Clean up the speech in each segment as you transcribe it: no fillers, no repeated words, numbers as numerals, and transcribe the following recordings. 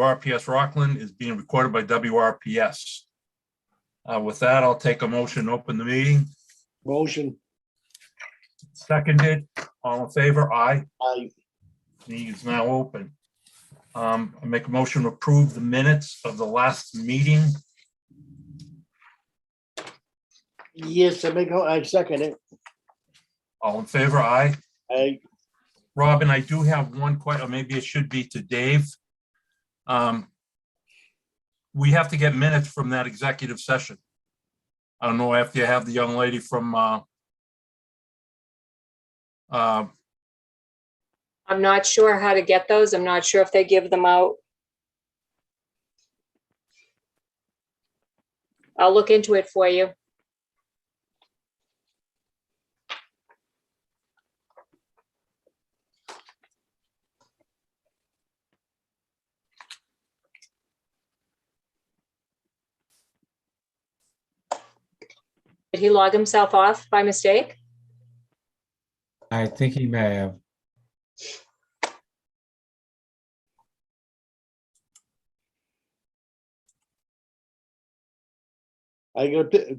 WRPS Rockland is being recorded by WRPS. With that, I'll take a motion to open the meeting. Motion. Seconded. All in favor? Aye. Aye. Meeting is now open. I make a motion to approve the minutes of the last meeting. Yes, I second it. All in favor? Aye. Aye. Robin, I do have one question, or maybe it should be to Dave. We have to get minutes from that executive session. I don't know if you have the young lady from I'm not sure how to get those. I'm not sure if they give them out. I'll look into it for you. Did he log himself off by mistake? I think he may have.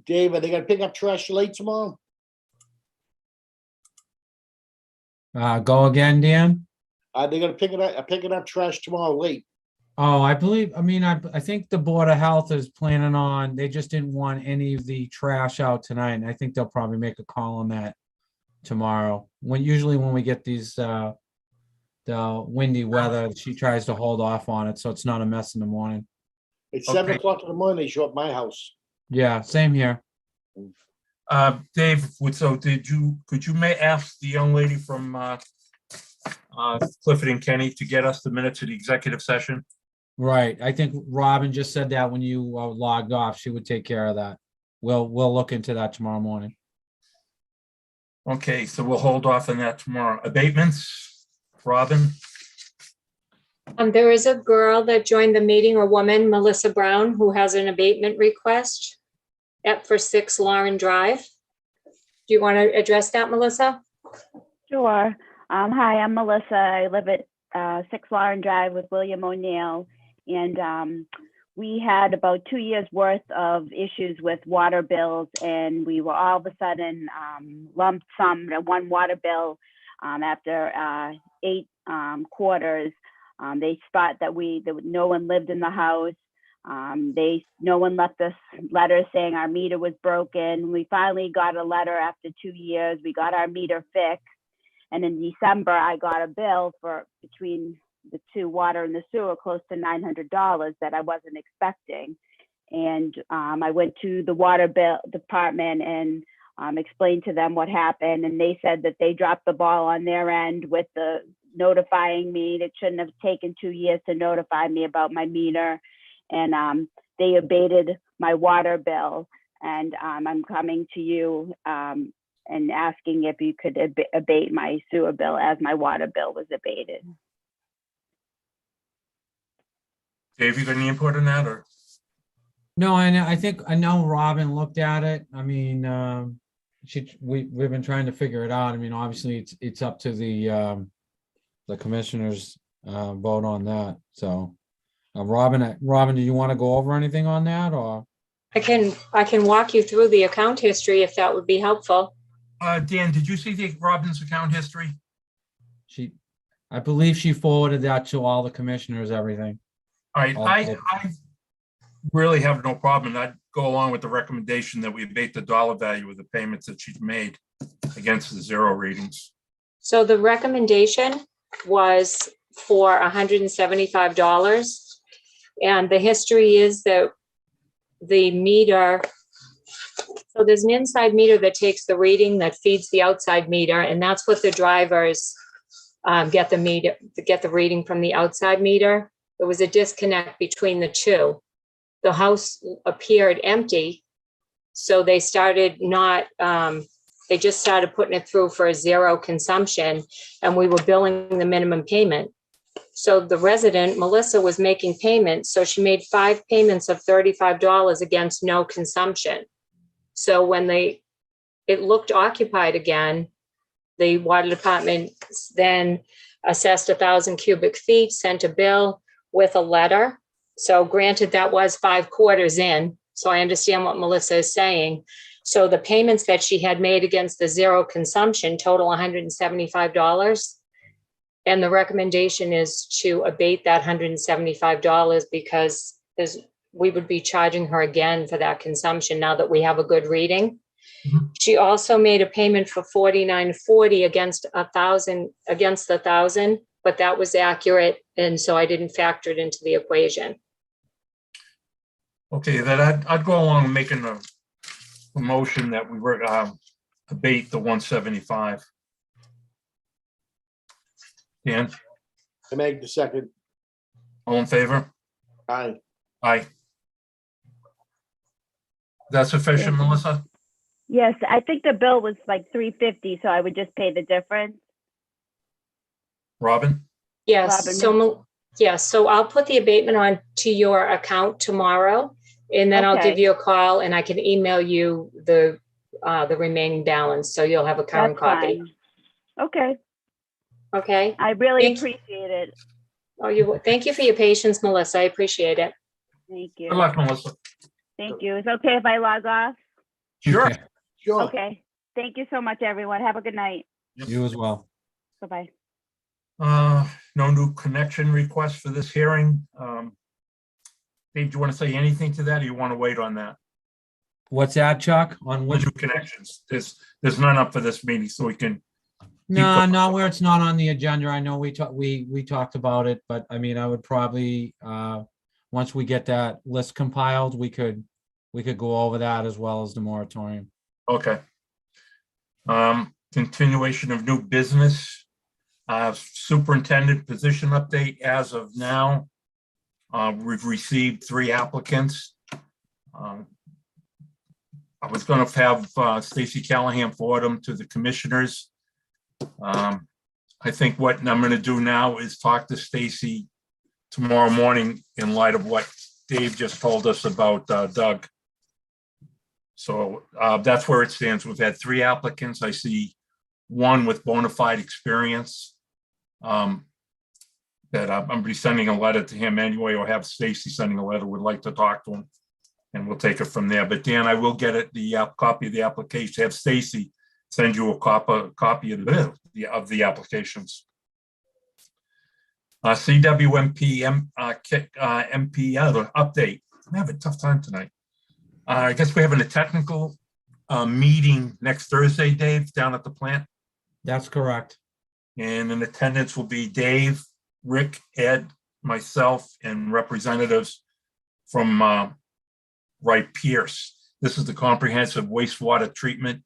Dave, are they gonna pick up trash late tomorrow? Go again, Dan? Are they gonna pick up trash tomorrow late? Oh, I think the Board of Health is planning on, they just didn't want any of the trash out tonight, and I think they'll probably make a call on that tomorrow. Usually when we get these, the windy weather, she tries to hold off on it, so it's not a mess in the morning. It's Okay. 7 o'clock in the morning, they show up at my house. Yeah, same here. Dave, could you ask the young lady from Clifford and Kenny to get us the minutes of the executive session? Right. I think Robin just said that when you logged off, she would take care of that. We'll look into that tomorrow morning. Okay, so we'll hold off on that tomorrow. Abatements, Robin? There is a girl that joined the meeting, a woman, Melissa Brown, who has an abatement request for 6 Lauren Drive. Do you want to address that, Melissa? Sure. Hi, I'm Melissa. I live at 6 Lauren Drive with William O'Neill. And we had about 2 years worth of issues with water bills, and we were all of a sudden lumped sum to one water bill after 8 quarters. They spot that no one lived in the house. No one left us letters saying our meter was broken. We finally got a letter after 2 years. We got our meter fixed. And in December, I got a bill for between the two, water and the sewer, close to $900 that I wasn't expecting. And I went to the water bill department and explained to them what happened. And they said that they dropped the ball on their end with the notifying me. It shouldn't have taken 2 years to notify me about my meter. And they abated my water bill. And I'm coming to you and asking if you could abate my sewer bill as my water bill was abated. Dave, you got any input on that, or? No, I know Robin looked at it. I mean, we've been trying to figure it out. I mean, obviously it's up to the commissioners vote on that. So Robin, do you want to go over anything on that, or? I can walk you through the account history if that would be helpful. Dan, did you see Robin's account history? I believe she forwarded that to all the commissioners, everything. All right, I really have no problem, and I'd go along with the recommendation that we abate the dollar value of the payments that she's made against the 0 readings. So the recommendation was for $175. And the history is that the meter, so there's an inside meter that takes the reading that feeds the outside meter, and that's what the drivers get the reading from the outside meter. There was a disconnect between the two. The house appeared empty, so they started they just started putting it through for a 0 consumption, and we were billing the minimum payment. So the resident, Melissa, was making payments. So she made 5 payments of $35 against no consumption. So when it looked occupied again, the water department then assessed 1,000 cubic feet, sent a bill. with a letter. So granted, that was 5 quarters in, so I understand what Melissa is saying. So the payments that she had made against the zero consumption total $175. And the recommendation is to abate that $175 because we would be charging her again for that consumption now that we have a good reading. Mhm. She also made a payment for $49.40 against the 1,000, but that was accurate. And so I didn't factor it into the equation. Okay, then I'd go along with making a motion that we were abate the 175. Dan, I make the second. all in favor? Aye. Aye. That's sufficient, Melissa? Yes, I think the bill was like $350, so I would just pay the difference. Robin? Yes, Robin, so I'll put the abatement on to your account tomorrow, and then I'll give Okay. you a call and I can email you the remaining balance, so you'll have a current That's copy. fine. Okay, Okay? I really Thank- appreciate it. Thank you for your patience, Melissa. I appreciate it. Thank Good you. luck, Melissa. Thank you. It's okay if I log off? Sure. Okay, Sure. Okay. Thank you so much, everyone. Have a good night. you as well. Bye-bye. No new connection requests for this hearing. Dave, do you want to say anything to that, or you want to wait on that? What's that, Chuck? On No which? new connections. There's none up for this meeting, so we can. No, going. not where it's not on the agenda. I know we talked about it, but I mean, I would probably, once we get that list compiled, we could go over that as well as the moratorium. Okay. Continuation of new business. Superintendent position update as of now. We've received 3 applicants. I was going to have Stacy Callahan forward them to the commissioners. I think what I'm going to do now is talk to Stacy tomorrow morning in light of what Dave just told us about Doug. So that's where it stands. We've had 3 applicants. I see 1 with bona fide experience that I'm going to be sending a letter to him anyway, or have Stacy sending a letter. Would like to talk to him, and we'll take it from there. But Dan, I will get the copy of the application. Have Stacy send you a copy of the applications. CWMP MP update. I'm having a tough time tonight. I guess we're having a technical meeting next Thursday, Dave, down at the plant. That's correct. And in attendance will be Dave, Rick, Ed, myself, and representatives from Wright Pierce. This is the comprehensive wastewater treatment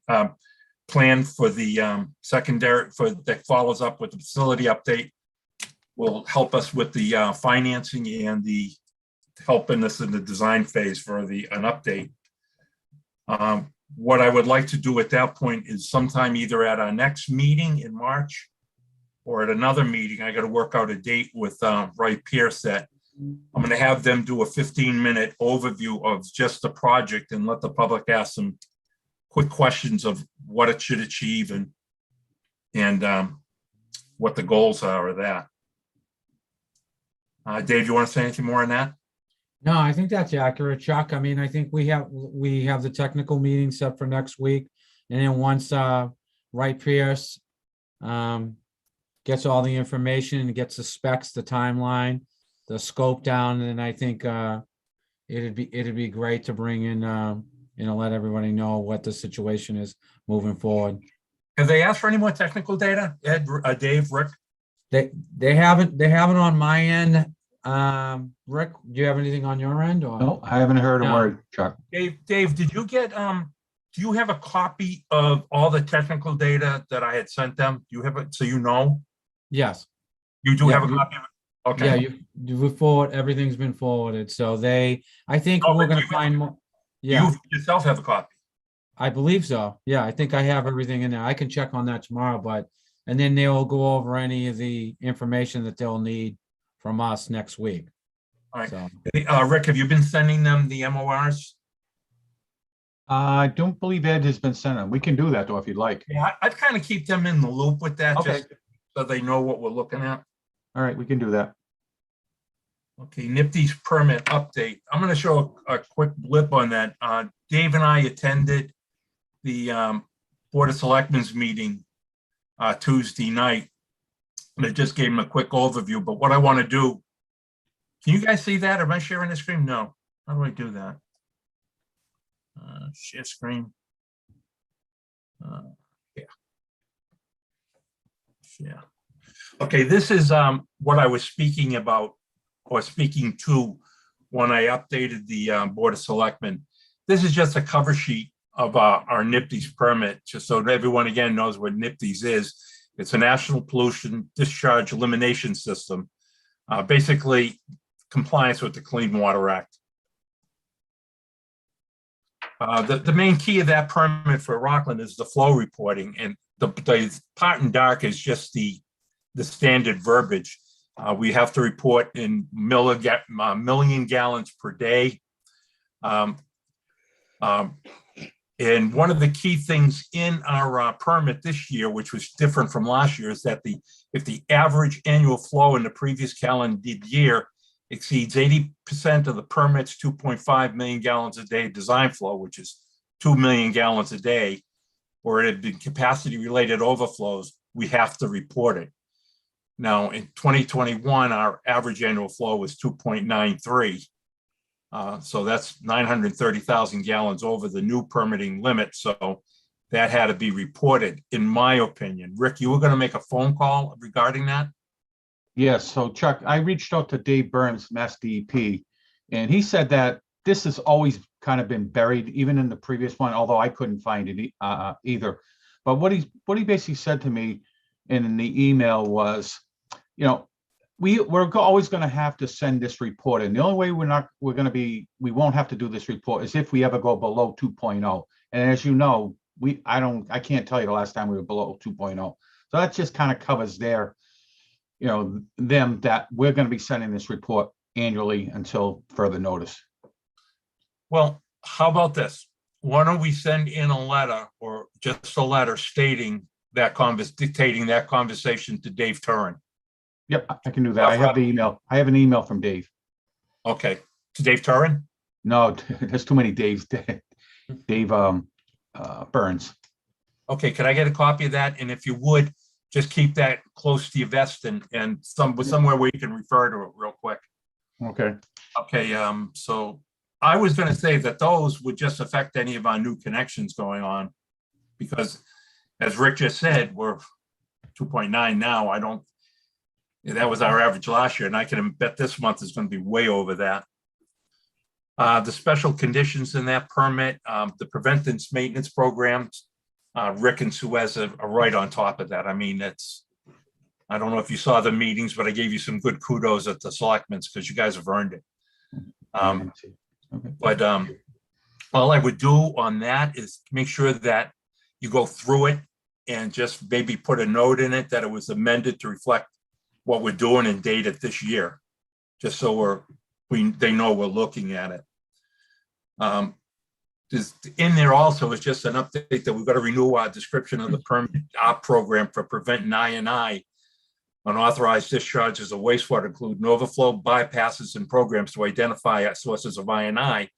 plan for the secondary, that follows up with the facility update. Will help us with the financing and the helping us in the design phase for an update. What I would like to do at that point is sometime either at our next meeting in March or at another meeting. I got to work out a date with Wright Pierce that I'm going to have them do a 15-minute overview of just the project and let the public ask some quick questions of what it should achieve and what the goals are of that. Dave, you want to say anything more on that? No, I think that's accurate, Chuck. I mean, I think we have the technical meeting set for next week. And then once Wright Pierce gets all the information and gets the specs, the timeline, the scope down, and I think it'd be great to bring in let everybody know what the situation is moving forward. Have they asked for any more technical data? Ed, Dave, Rick? They haven't on my end. Rick, do you have anything on your end? Or? No, I haven't heard a No. word, Chuck. Dave, did you get, do you have a copy of all the technical data that I had sent them? Do you have it, so you know? Yes. You do Yeah, have a copy of it? Yeah, Okay. you forward, everything's been forwarded. So I think Oh, we're but gonna you- find more. Yeah, You yourself have a copy? I believe so. Yeah, I think I have everything in there. I can check on that tomorrow, and then they'll go over any of the information that they'll need from us next week. All right. So, Hey, Rick, have you been sending them the MORs? I don't believe Ed has been sent them. We can do that though, if you'd like. Yeah, I'd kind of keep them in the loop with that, Okay. just so they know what we're looking at. All right, we can do that. Okay, NIPD's permit update. I'm gonna show a quick blip on that. Dave and I attended the Board of Selectmen's meeting Tuesday night. And I just gave him a quick overview, but what I want to do, can you guys see that? Am I sharing the screen? No. How do I do that? Share screen. Yeah. Yeah. Okay, this is what I was speaking about or speaking to when I updated the Board of Selectmen. This is just a cover sheet of our NIPD's permit, just so that everyone again knows what NIPD's is. It's a National Pollution Discharge Elimination System, basically compliance with the Clean Water Act. The main key of that permit for Rockland is the flow reporting, and the part in dark is just the standard verbiage. We have to report in million gallons per day. And one of the key things in our permit this year, which was different from last year, is that if the average annual flow in the previous calendar year exceeds 80% of the permit's 2.5 million gallons a day design flow, which is 2 million gallons a day, or it had been capacity-related overflows, we have to report it. Now, in 2021, our average annual flow was 2.93. So that's 930,000 gallons over the new permitting limit. So that had to be reported, in my opinion. Rick, you were going to make a phone call regarding that? Yes, so Chuck, I reached out to Dave Burns, Mass DEP, and he said that this has always kind of been buried, even in the previous one, although I couldn't find it either. But what he basically said to me in the email was, you know, we're always going to have to send this report in. The only way we won't have to do this report is if we ever go below 2.0. And as you know, I can't tell you the last time we were below 2.0. So that just kind of covers their, them that we're going to be sending this report annually until further notice. Well, how about this? Why don't we send in a letter, or just a letter stating that dictating that conversation to Dave Turin? Yep, I can do that. I have the email. I have an email from Dave. Okay, to Dave Turin? No, there's too many Daves. Dave Burns. Okay, can I get a copy of that? And if you would, just keep that close to your vest and somewhere where you can refer to it real quick. Okay. Okay, so I was going to say that those would just affect any of our new connections going on, because as Rick just said, we're 2.9 now. That was our average last year, and I can bet this month is going to be way over that. The special conditions in that permit, the preventative maintenance programs, Rick and Suez are right on top of that. I mean, I don't know if you saw the meetings, but I gave you some good kudos at the selectmen's because you guys have earned it. Okay. But all I would do on that is make sure that you go through it and just maybe put a note in it that it was amended to reflect what we're doing and date it this year, just so they know we're looking at it. In there also is just an update that we've got to renew our description of the permit program for preventing I&I unauthorized discharges of wastewater, including overflow, bypasses, and programs to identify sources of I&I.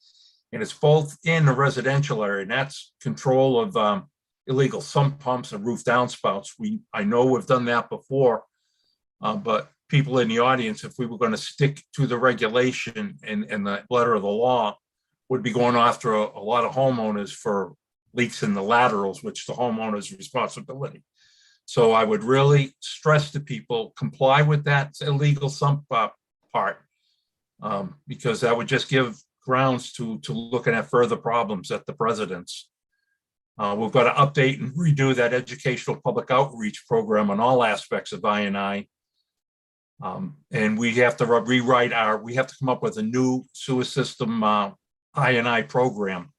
And it's both in the residential area, and that's control of illegal sump pumps and roof downspouts. I know we've done that before. But people in the audience, if we were going to stick to the regulation and the letter of the law, would be going after a lot of homeowners for leaks in the laterals, which the homeowner's responsibility. So I would really stress to people, comply with that illegal sump part, because that would just give grounds to looking at further problems at the residence. We've got to update and redo that educational public outreach program on all aspects of I&I. And we have to we have to come up with a new sewer system I&I program.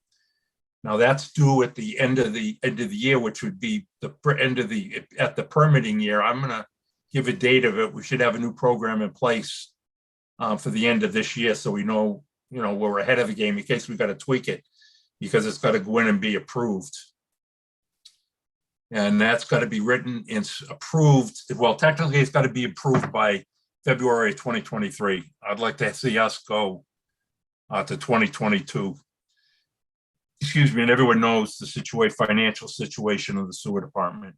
Now that's due at the end of the year, which would be at the permitting year. I'm going to give a date of it. We should have a new program in place for the end of this year, so we know, we're ahead of the game in case we got to tweak it, because it's got to go in and be approved. And that's got to be written and approved. Well, technically it's got to be approved by February 2023. I'd like to see us go to 2022. Excuse me, and everyone knows the financial situation of the sewer department.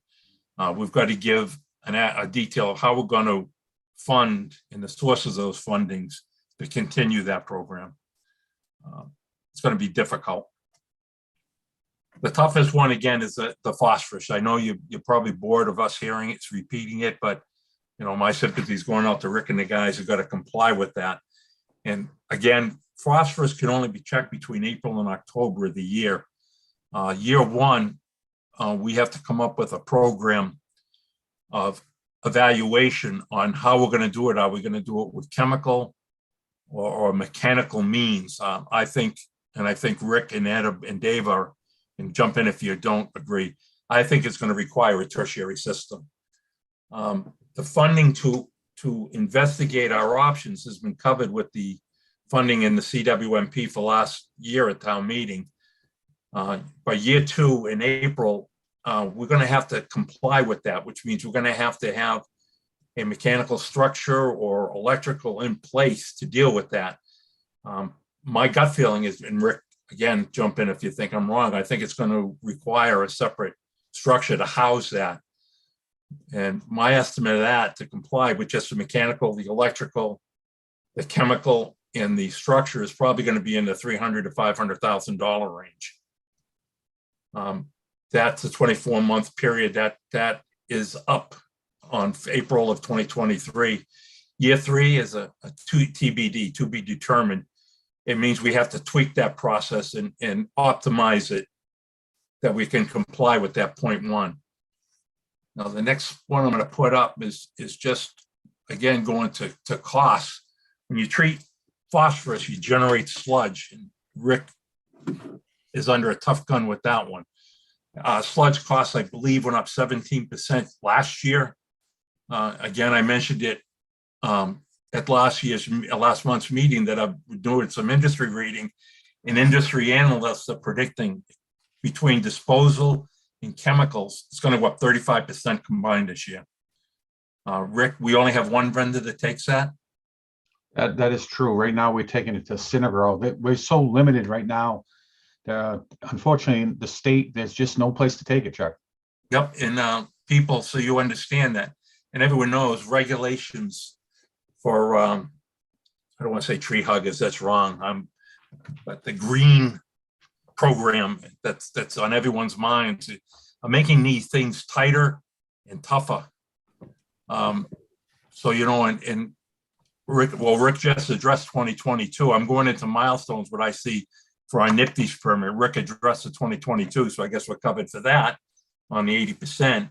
We've got to give a detail of how we're going to fund and the sources of those fundings to continue that program. It's going to be difficult. The toughest one, again, is the phosphorus. I know you're probably bored of us hearing it, repeating it, but you know, my sympathy is going out to Rick and the guys who got to comply with that. And again, phosphorus can only be checked between April and October of the year. Year one, we have to come up with a program of evaluation on how we're going to do it. Are we going to do it with chemical or mechanical means? I think Rick and Ed and Dave are, and jump in if you don't agree, I think it's going to require a tertiary system. The funding to investigate our options has been covered with the funding in the CWMP for last year at town meeting. By year two in April, we're going to have to comply with that, which means we're going to have a mechanical structure or electrical in place to deal with that. My gut feeling is, and Rick, again, jump in if you think I'm wrong, I think it's going to require a separate structure to house that. And my estimate of that to comply with just the mechanical, the electrical, the chemical, and the structure is probably going to be in the $300,000 to $500,000 range. That's a 24-month period that is up on April of 2023. Year three is a TBD, to be determined. It means we have to tweak that process and optimize it that we can comply with that point one. Now, the next one I'm going to put up is just, again, going to costs. When you treat phosphorus, you generate sludge. And Rick is under a tough gun with that one. Sludge costs, I believe, went up 17% last year. Again, I mentioned it at last month's meeting that I've been doing some industry reading, and industry analysts are predicting between disposal and chemicals, it's going to go up 35% combined this year. Rick, we only have one vendor that takes that. That is true. Right now, we're taking it to Synagro. We're so limited right now. Unfortunately, in the state, there's just no place to take it, Chuck. Yep, and people, so you understand that, and everyone knows regulations for, I don't want to say tree huggers, that's wrong. But the green program that's on everyone's minds are making these things tighter and tougher. So, you know, and Rick just addressed 2022. I'm going into milestones, what I see for our NIPD's permit. Rick addressed the 2022, so I guess we're covered for that on the 80%.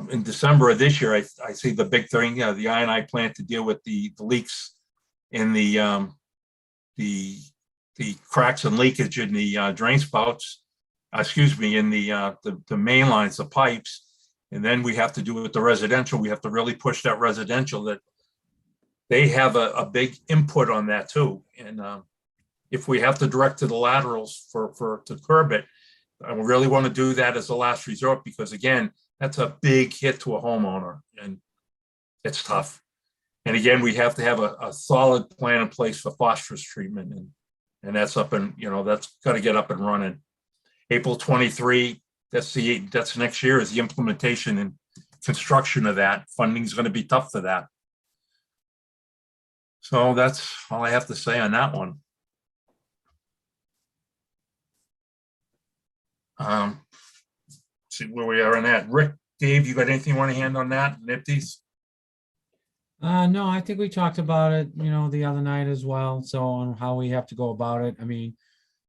In December of this year, I see the big thing, the I&I plant to deal with the leaks in the cracks and leakage in the drain spouts, in the main lines, the pipes. And then we have to do with the residential. We have to really push that residential, that they have a big input on that too. And if we have to direct to the laterals to curb it, I really want to do that as a last resort, because again, that's a big hit to a homeowner and it's tough. And again, we have to have a solid plan in place for phosphorus treatment, and that's up and, you know, that's got to get up and running. April 23, that's next year, is the implementation and construction of that. Funding is going to be tough for that. So that's all I have to say on that one. See where we are on that. Rick, Dave, you got anything you want to hand on that? NIPD's? No, I think we talked about it, you know, the other night as well. So on how we have to go about it. I mean,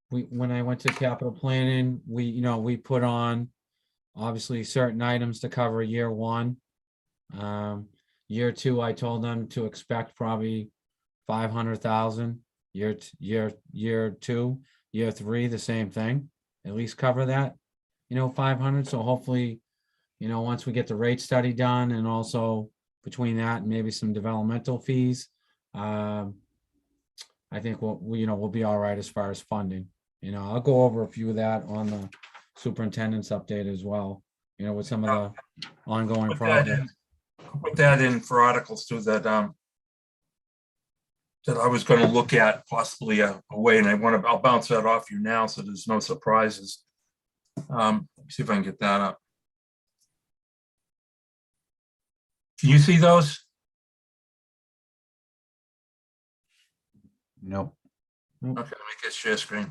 when I went to capital planning, we put on obviously certain items to cover year one. Year two, I told them to expect probably 500,000. Year two, year three, the same thing. At least cover that, 500. So hopefully, once we get the rate study done, and also between that and maybe some developmental fees, I think we'll be all right as far as funding. I'll go over a few of that on the superintendent's update as well, with some of the ongoing projects. put that in for articles too, that that I was gonna look at possibly a way, and I'll bounce that off you now, so there's no surprises. Let me see if I can get that up. Can you see those? Nope. Okay, let me get share screen.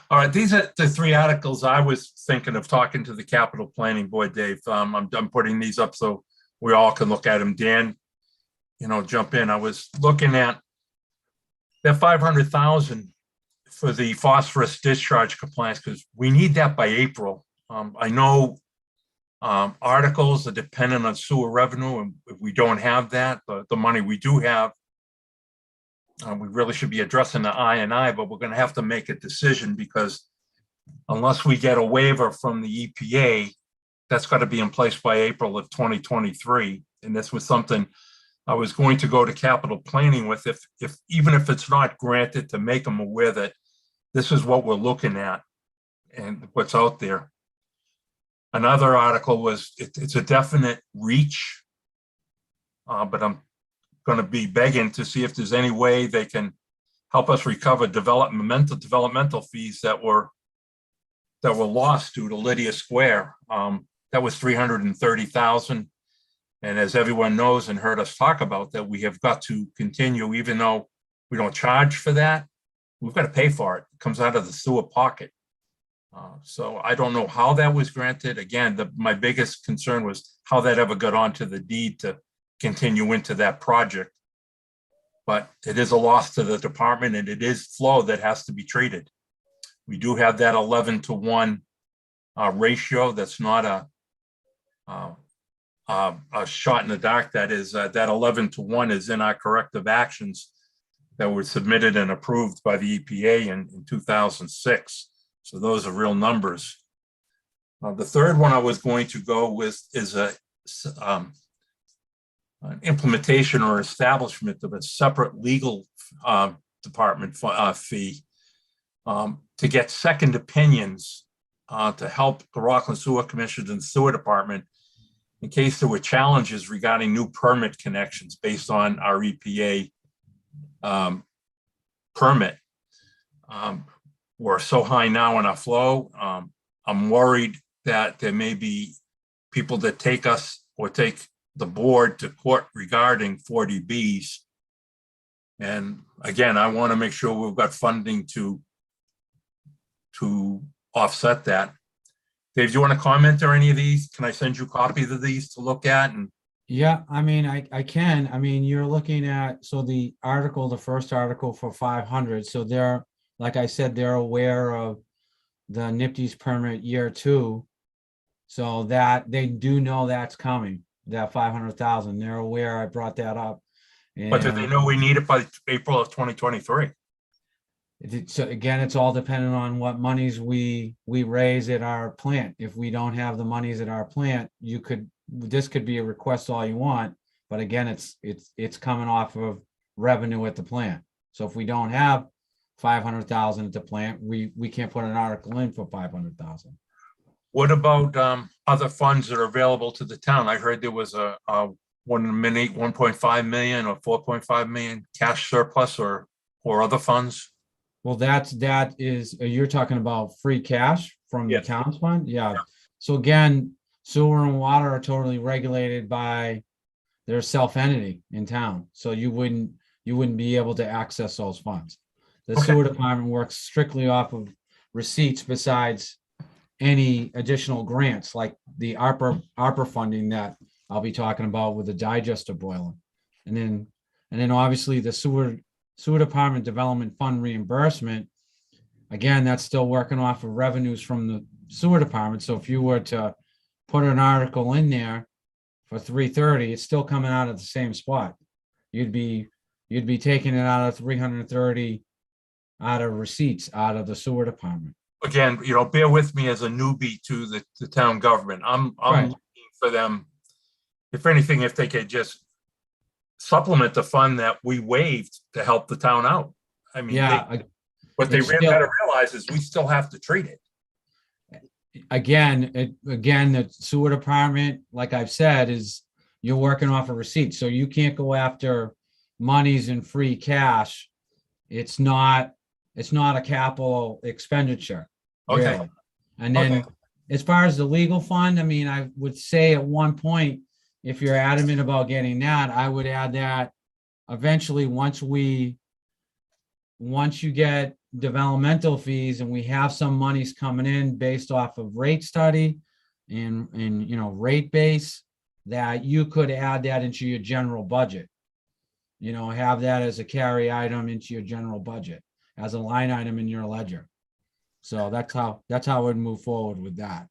All right, these are the three articles I was thinking of talking to the capital planning board, Dave. I'm putting these up so we all can look at them. Dan, jump in. I was looking at that 500,000 for the phosphorus discharge compliance, because we need that by April. I know articles are dependent on sewer revenue, and if we don't have that, but the money we do have, we really should be addressing the I&I, but we're going to have to make a decision, because unless we get a waiver from the EPA, that's got to be in place by April of 2023. And this was something I was going to go to capital planning with, even if it's not granted, to make them aware that this is what we're looking at and what's out there. Another article was, it's a definite reach, but I'm going to be begging to see if there's any way they can help us recover developmental fees that were lost due to Lydia Square. That was 330,000. And as everyone knows and heard us talk about, that we have got to continue, even though we don't charge for that, we've got to pay for it. It comes out of the sewer pocket. So I don't know how that was granted. Again, my biggest concern was how that ever got onto the deed to continue into that project. But it is a loss to the department, and it is flow that has to be treated. We do have that 11-to-1 ratio. That's not a shot in the dark. That is that 11-to-1 is in our corrective actions that were submitted and approved by the EPA in 2006. So those are real numbers. The third one I was going to go with is an implementation or establishment of a separate legal department fee to get second opinions to help the Rockland Sewer Commission and the Sewer Department in case there were challenges regarding new permit connections based on our EPA permit. We're so high now in our flow. I'm worried that there may be people that take us or take the board to court regarding 40Bs. And again, I want to make sure we've got funding to offset that. Dave, do you want to comment on any of these? Can I send you copies of these to look at? And Yeah, I mean, I can. I mean, you're looking at, so the first article for 500. So they're, like I said, they're aware of the NIPD's permit year 2. So that they do know that's coming, that 500,000. They're aware. I brought that up. but do they know we need it by April of 2023? So again, it's all dependent on what monies we raise at our plant. If we don't have the monies at our plant, this could be a request all you want, but again, it's coming off of revenue at the plant. So if we don't have 500,000 at the plant, we can't put an article in for 500,000. What about other funds that are available to the town? I heard there was a 1.5 million or 4.5 million cash surplus or other funds. Well, that is, you're talking about free cash from the Yes. town's fund? Yeah. So again, sewer and water are totally regulated by their self-entity in town. So you wouldn't be able to access those funds. The Okay. sewer department works strictly off of receipts besides any additional grants like the ARPA funding that I'll be talking about with the digester boiler. And then obviously the sewer department development fund reimbursement, again, that's still working off of revenues from the sewer department. So if you were to put an article in there for 330, it's still coming out of the same spot. You'd be taking it out of 330 out of receipts out of the sewer department. Again, bear with me as a newbie to the town government. I'm Right. looking for them, if anything, if they could just supplement the fund that we waived to help the town out. I mean, Yeah, What they It's still- better realize is we still have to treat it. Again, the sewer department, like I've said, is you're working off a receipt, so you can't go after monies in free cash. It's not a capital expenditure. Okay. really. And then Okay. as far as the legal fund, I mean, I would say at one point, if you're adamant about getting that, I would add that eventually, once you get developmental fees and we have some monies coming in based off of rate study and rate base, that you could add that into your general budget. Have that as a carry item into your general budget, as a line item in your ledger. So that's how I would move forward with that.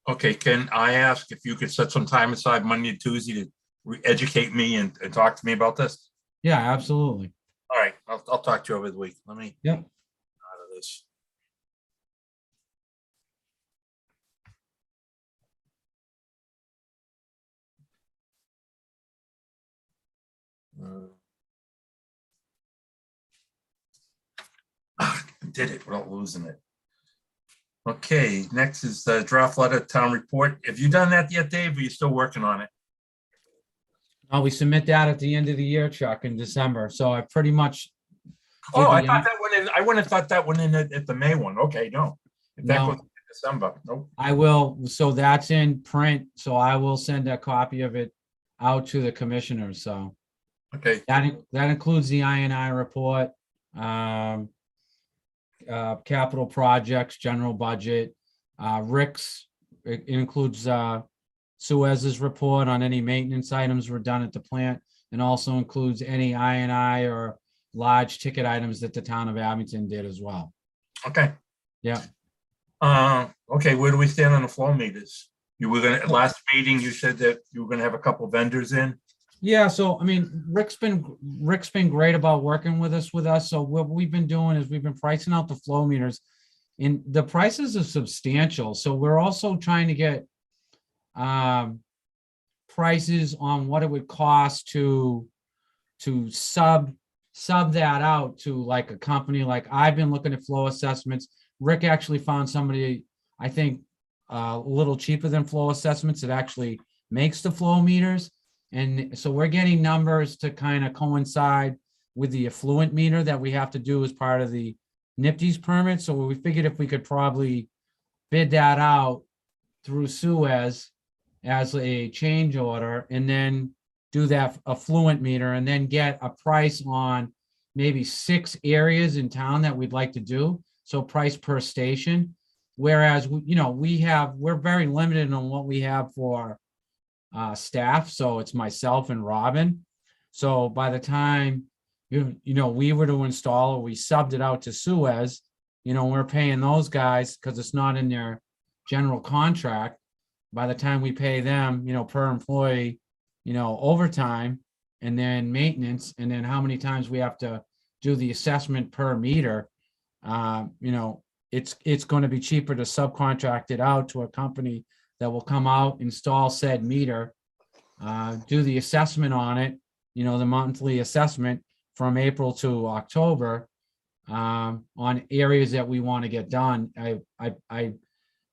Okay, can I ask if you could set some time aside Monday and Tuesday to educate me and talk to me about this? Yeah, absolutely. All right, I'll talk to you over the week. Let me Yep. out of this. I did it without losing it. Okay, next is the draft letter town report. Have you done that yet, Dave? Or are you still working on it? We submit that at the end of the year, Chuck, in December. So I pretty much. Oh, I did the- thought that went in. I wouldn't have thought that went in at the May one. Okay, no. If that No. goes in December, nope. I will, so that's in print, so I will send a copy of it out to the commissioners, so Okay, that includes the INI report, capital projects, general budget, Rick's, it includes, Suez's report on any maintenance items were done at the plant, and also includes any INI or large ticket items that the town of Abington did as well. okay. Yeah. Okay, where do we stand on the flow meters? You were gonna, last meeting, you said that you were gonna have a couple vendors in. Yeah, so I mean, Rick's been great about working with us. So what we've been doing is we've been pricing out the flow meters, and the prices are substantial. So we're also trying to get prices on what it would cost to sub that out to like a company. Like I've been looking at flow assessments. Rick actually found somebody, I think, a little cheaper than flow assessments that actually makes the flow meters. And so we're getting numbers to kind of coincide with the effluent meter that we have to do as part of the NIPD's permit. So we figured if we could probably bid that out through Suez as a change order, and then do that effluent meter, and then get a price on maybe 6 areas in town that we'd like to do. So price per station. Whereas, we're very limited on what we have for staff. So it's myself and Robin. So by the time, we were to install, or we subbed it out to Suez, we're paying those guys because it's not in their general contract. By the time we pay them, per employee, overtime, and then maintenance, and then how many times we have to do the assessment per meter, it's going to be cheaper to subcontract it out to a company that will come out, install said meter, do the assessment on it, the monthly assessment from April to October, on areas that we want to get done.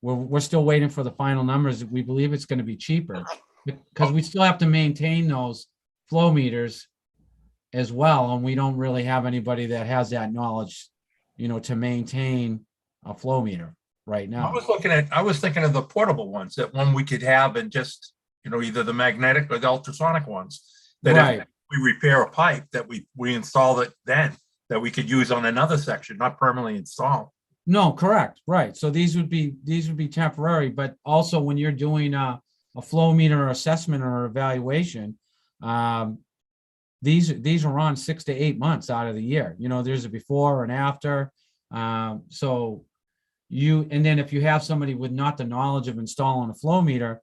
We're still waiting for the final numbers. We believe it's going to be cheaper because we still have to maintain those flow meters as well. And we don't really have anybody that has that knowledge, to maintain a flow meter right now. I was thinking of the portable ones, that one we could have and just, either the magnetic or the ultrasonic ones. That Right. if we repair a pipe, that we install it then, that we could use on another section, not permanently install. No, correct, right. So these would be temporary, but also when you're doing a flow meter assessment or evaluation, these are on 6 to 8 months out of the year. There's a before and after. And then if you have somebody with not the knowledge of installing a flow meter,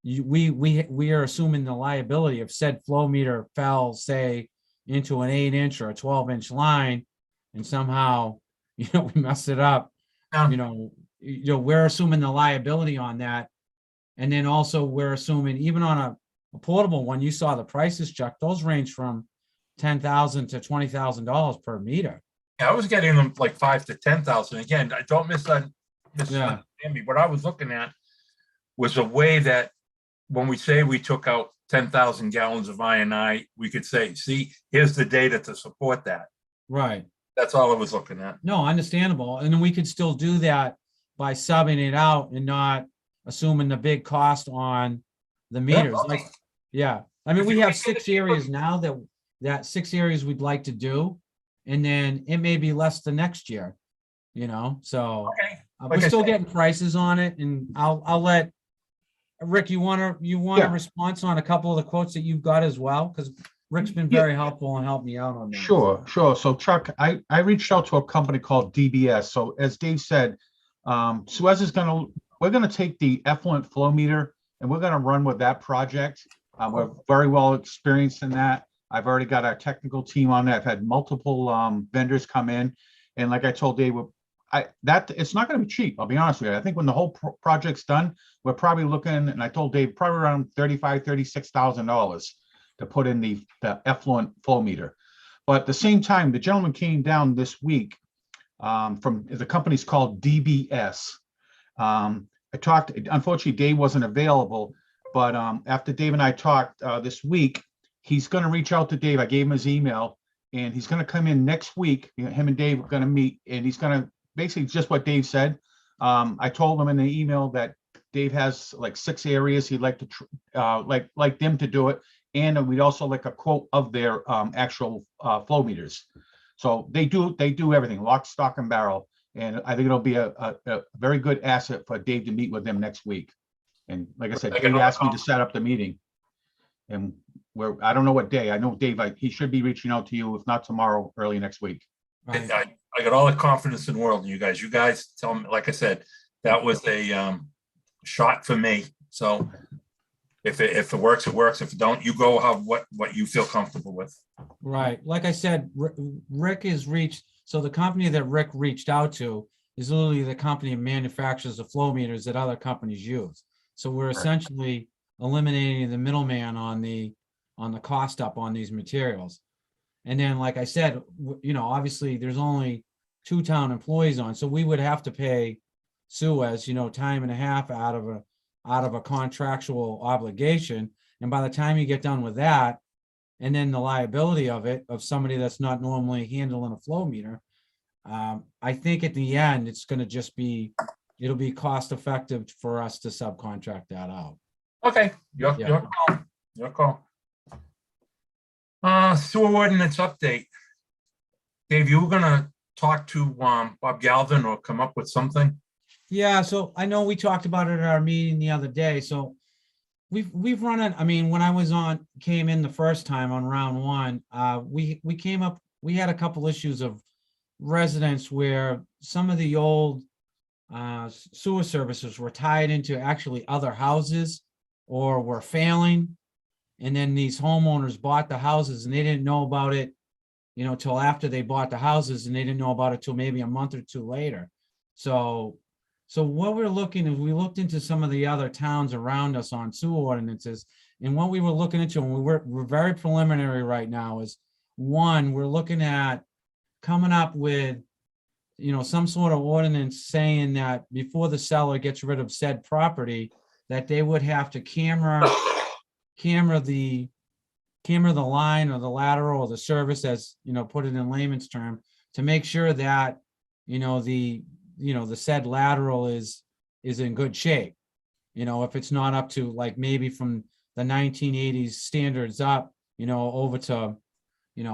we are assuming the liability of said flow meter fell, say, into an 8-inch or a 12-inch line, and somehow, we messed it up. Yeah. We're assuming the liability on that. And then also we're assuming even on a portable one, you saw the prices, Chuck, those range from $10,000 to $20,000 per meter. I was getting them like 5 to 10,000. Again, I don't misunderstand me. What I was looking at was a way that when we say we took out 10,000 gallons of I&I, we could say, see, here's the data to support that. Right. That's all I was looking at. No, understandable. And then we could still do that by subbing it out and not assuming the big cost on the meters. okay. Like, yeah, I mean, If we you have make it 6 areas now that 6 areas we'd like to do. And then it may be less the next year, so Okay. we're Like I still said- getting prices on it, and I'll let Rick, you want a Yeah. response on a couple of the quotes that you've got as well? Because Rick's been very helpful and helped me out on that. Sure. So Chuck, I reached out to a company called DBS. So as Dave said, Suez we're gonna take the effluent flow meter and we're gonna run with that project. We're very well experienced in that. I've already got our technical team on that. I've had multiple vendors come in. And like I told Dave, it's not gonna be cheap, I'll be honest with you. I think when the whole project's done, we're probably looking, and I told Dave, probably around $36,000 to put in the effluent flow meter. But at the same time, the gentleman came down this week from the company's called DBS. Unfortunately, Dave wasn't available, but after Dave and I talked this week, he's going to reach out to Dave. I gave him his email, and he's going to come in next week. Him and Dave are going to meet, and he's going to basically just what Dave said. I told him in the email that Dave has like 6 areas he'd like to like them to do it, and we'd also like a quote of their actual flow meters. So they do everything, lock, stock, and barrel. And I think it'll be a very good asset for Dave to meet with them next week. And like I said, Dave asked me to set up the meeting. And I don't know what day. I know Dave, he should be reaching out to you, if not tomorrow, early next week. Right. I got all the confidence in the world in you guys. You guys tell me, like I said, that was a shot for me. So if it works, it works. If it don't, you go what you feel comfortable with. Right. Like I said, Rick has reached, so the company that Rick reached out to is literally the company that manufactures the flow meters that other companies use. So we're essentially eliminating the middleman on the cost up on these materials. And then, like I said, obviously there's only 2 town employees on, so we would have to pay Suez, time and a half out of a contractual obligation. And by the time you get done with that, and then the liability of somebody that's not normally handling a flow meter, I think at the end, it's going to just it'll be cost effective for us to subcontract that out. Okay, your call. Your call. Sewer ordinance update. Dave, you were gonna talk to Bob Galvin or come up with something? Yeah, so I know we talked about it at our meeting the other day. So we've run it. I mean, when I came in the first time on round 1, we had a couple issues of residents where some of the old sewer services were tied into actually other houses or were failing. And then these homeowners bought the houses and they didn't know about it, till after they bought the houses, and they didn't know about it till maybe a month or 2 later. So what we looked into some of the other towns around us on sewer ordinances, and what we were looking into, and we're very preliminary right now, is 1, we're looking at coming up with, some sort of ordinance saying that before the seller gets rid of said property, that they would have to camera the line or the lateral or the service, as put it in layman's term, to make sure that the said lateral is in good shape. If it's not up to, like, maybe from the 1980s standards up, over to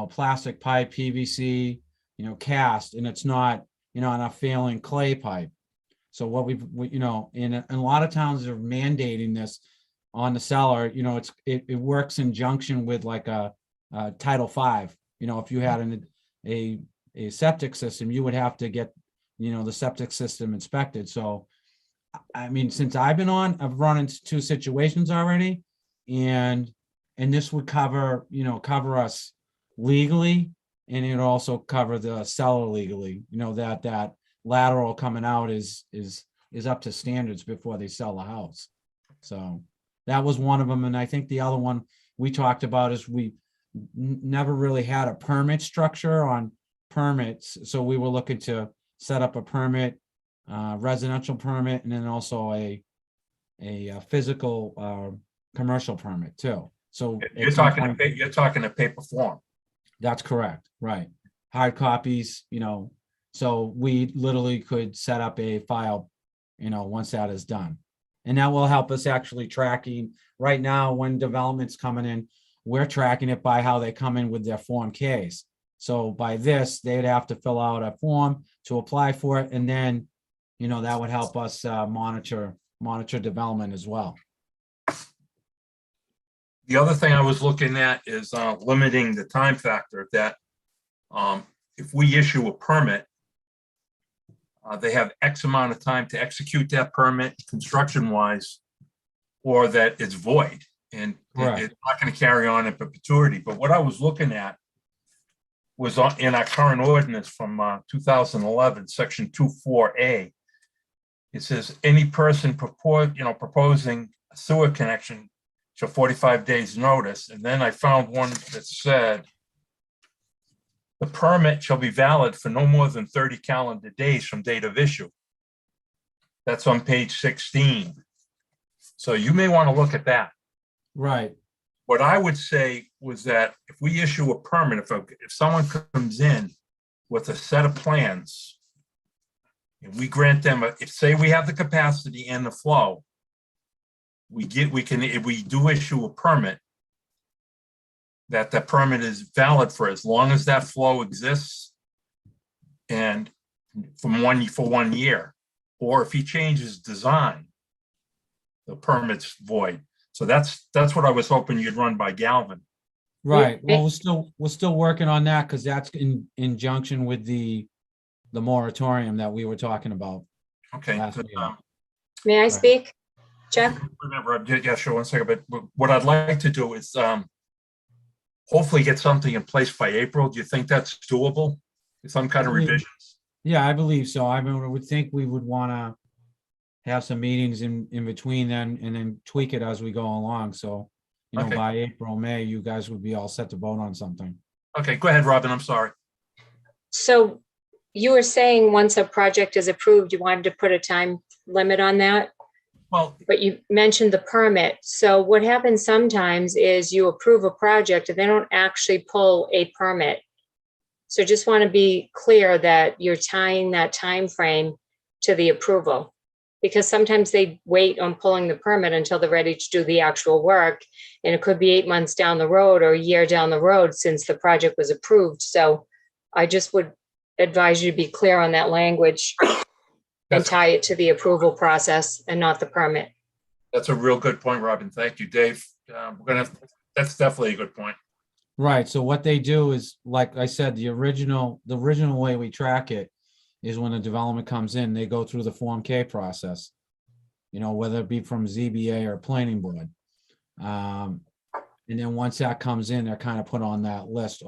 plastic pipe, PVC, cast, and it's not on a failing clay pipe. So what in a lot of towns are mandating this on the seller. It works in junction with like a Title V. If you had a septic system, you would have to get the septic system inspected. So I mean, since I've been on, I've run into 2 situations already, and this would cover us legally, and it also cover the seller legally. That lateral coming out is up to standards before they sell the house. So that was one of them. And I think the other one we talked about is we never really had a permit structure on permits. So we were looking to set up a permit, residential permit, and then also a physical, commercial permit too. So You're at some talking, point- you're talking a paper form. That's correct, right. Hard copies, so we literally could set up a file, once that is done. And that will help us actually tracking, right now, when development's coming in, we're tracking it by how they come in with their Form Ks. So by this, they'd have to fill out a form to apply for it, and then, that would help us monitor development as well. The other thing I was looking at is limiting the time factor that if we issue a permit, they have X amount of time to execute that permit construction wise, or that it's void and Correct. it's not going to carry on in perpetuity. But what I was looking at was in our current ordinance from 2011, section 24A. It says any person proposing a sewer connection shall 45 days notice. And then I found one that said the permit shall be valid for no more than 30 calendar days from date of issue. That's on page 16. So you may want to look at that. Right, What I would say was that if we issue a permit, if someone comes in with a set of plans and we grant them, if say we have the capacity and the flow, if we do issue a permit, that the permit is valid for as long as that flow exists and for 1 year, or if he changes design, the permit's void. So that's what I was hoping you'd run by Galvin. right. Yeah. Well, we're still working on that because that's in injunction with the moratorium that we were talking about. Okay. Last good, meeting. May I Right. speak, Chuck? Remember, yeah, sure, 1 second, but what I'd like to do is hopefully get something in place by April. Do you think that's doable? Some kind of I believe- revisions? Yeah, I believe so. I mean, I would think we would want to have some meetings in between then and then tweak it as we go along. So, Okay. by April, May, you guys would be all set to vote on something. Okay, go ahead, Robin, I'm sorry. So you were saying once a project is approved, you wanted to put a time limit on that, Well, but you mentioned the permit. So what happens sometimes is you approve a project and they don't actually pull a permit. So just want to be clear that you're tying that time frame to the approval. Because sometimes they wait on pulling the permit until they're ready to do the actual work. And it could be 8 months down the road or a year down the road since the project was approved. So I just would advise you to be clear on that language and That's- tie it to the approval process and not the permit. that's a real good point, Robin. Thank you, Dave. That's definitely a good point. Right, so what they do is, like I said, the original way we track it is when the development comes in, they go through the Form K process. Whether it be from ZBA or planning board. And then once that comes in, they're kind of put on that list,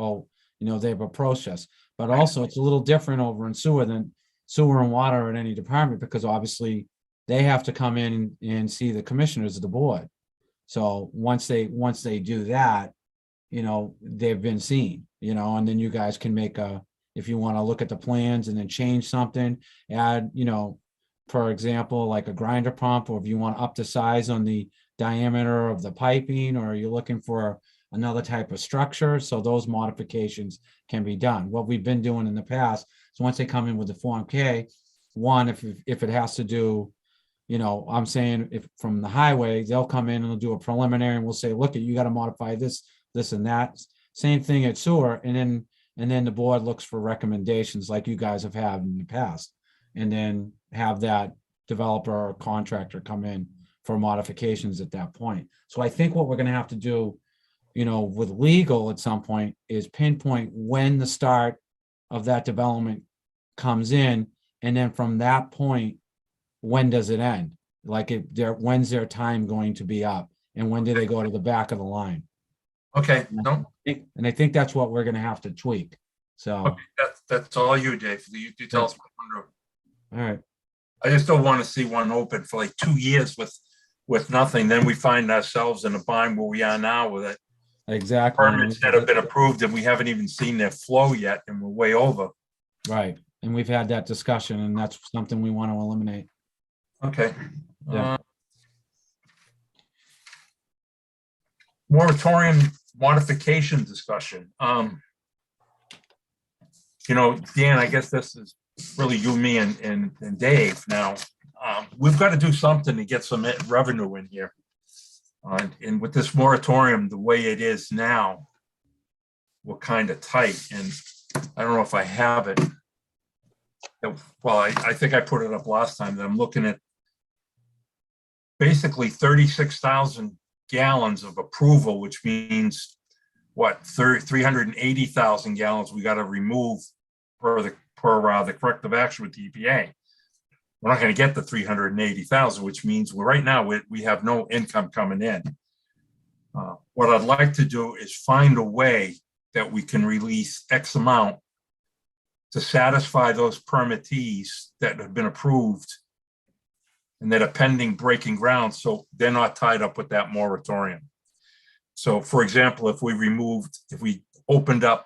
they've approached us. But also, it's a little different over in sewer than sewer and water at any department, because obviously they have to come in and see the commissioners of the board. So once they do that, they've been seen, and then you guys can make if you want to look at the plans and then change something, add, for example, like a grinder pump, or if you want to up the size on the diameter of the piping, or you're looking for another type of structure. So those modifications can be done. What we've been doing in the past, so once they come in with the Form K, one, if it has to do, I'm saying if from the highway, they'll come in and they'll do a preliminary and we'll say, look, you got to modify this and that. Same thing at sewer. And then the board looks for recommendations like you guys have had in the past, and then have that developer or contractor come in for modifications at that point. So I think what we're going to have to do, with legal at some point, is pinpoint when the start of that development comes in. And then from that point, when does it end? Like when's their time going to be up? And when do they go to the back of the line? Okay, no, And I think that's what we're going to have to tweak. So, all okay, that's all you, Dave. You tell us what you want to do. right. I just don't want to see one open for like 2 years with nothing. Then we find ourselves in a bind where we are now with it. exactly. permits that have been approved and we haven't even seen their flow yet and we're way over. Right, and we've had that discussion, and that's something we want to eliminate. Okay. Yeah. Moratorium modification discussion. You know, Dan, I guess this is really you, me, and Dave now. We've got to do something to get some revenue in here. And with this moratorium, the way it is now, we're kind of tight, and I don't know if I have it. Well, I think I put it up last time, that I'm looking at basically 36,000 gallons of approval, which means what, 380,000 gallons we got to remove per the corrective action with the EPA. We're not going to get the 380,000, which means right now we have no income coming in. What I'd like to do is find a way that we can release X amount to satisfy those permittees that have been approved and that are pending breaking ground, so they're not tied up with that moratorium. So for example, if we opened up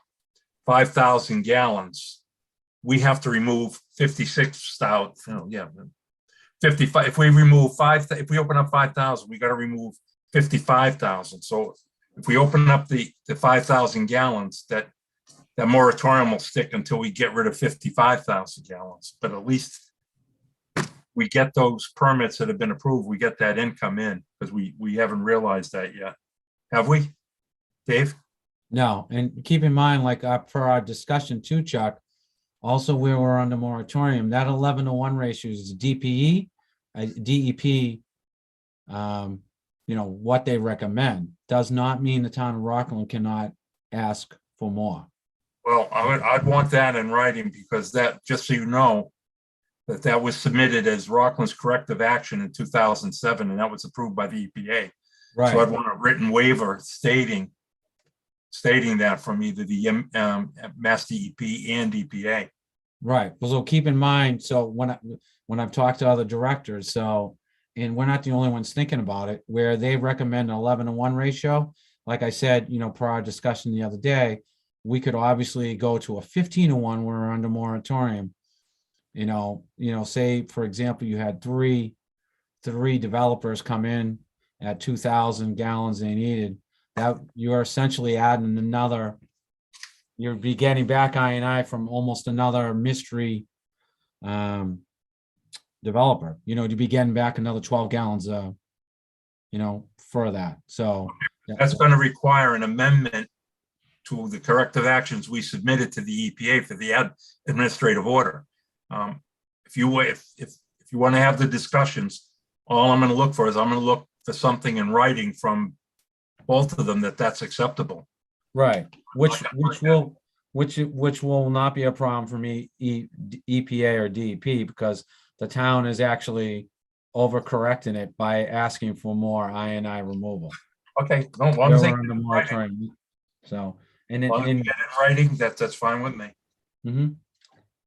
5,000 gallons, we have to remove 56,000, 55. If we open up 5,000, we got to remove 55,000. So if we open up the 5,000 gallons, that moratorium will stick until we get rid of 55,000 gallons. But at least we get those permits that have been approved. We get that income in, because we haven't realized that yet. Have we, Dave? No, and keep in mind, like for our discussion too, Chuck, also where we're under moratorium, that 11-to-1 ratio is DPE, DEP, what they recommend does not mean the town of Rockland cannot ask for more. Well, I'd want that in writing, because that, just so you know, that was submitted as Rockland's corrective action in 2007, and that was approved by the EPA. Right. So I'd want a written waiver stating that from either the Mass DEP and EPA. Right. Well, so keep in mind, so when I've talked to other directors, and we're not the only ones thinking about it, where they recommend an 11-to-1 ratio. Like I said, per our discussion the other day, we could obviously go to a 15-to-1 where we're under moratorium. Say, for example, you had three developers come in at 2,000 gallons they needed, that you're essentially adding another, you'd be getting back I&I from almost another mystery developer, to be getting back another 12 gallons, for that. So That's going to require an amendment to the corrective actions we submitted to the EPA for the administrative order. If you want to have the discussions, all I'm going to look for something in writing from both of them that's acceptable. right, which will not be a problem for me, EPA or DEP, because the town is actually overcorrecting it by asking for more I&I removal. Okay, no, one Where thing. we're under moratorium. So, and As long as you then, get it in writing, that's fine with me. mhm.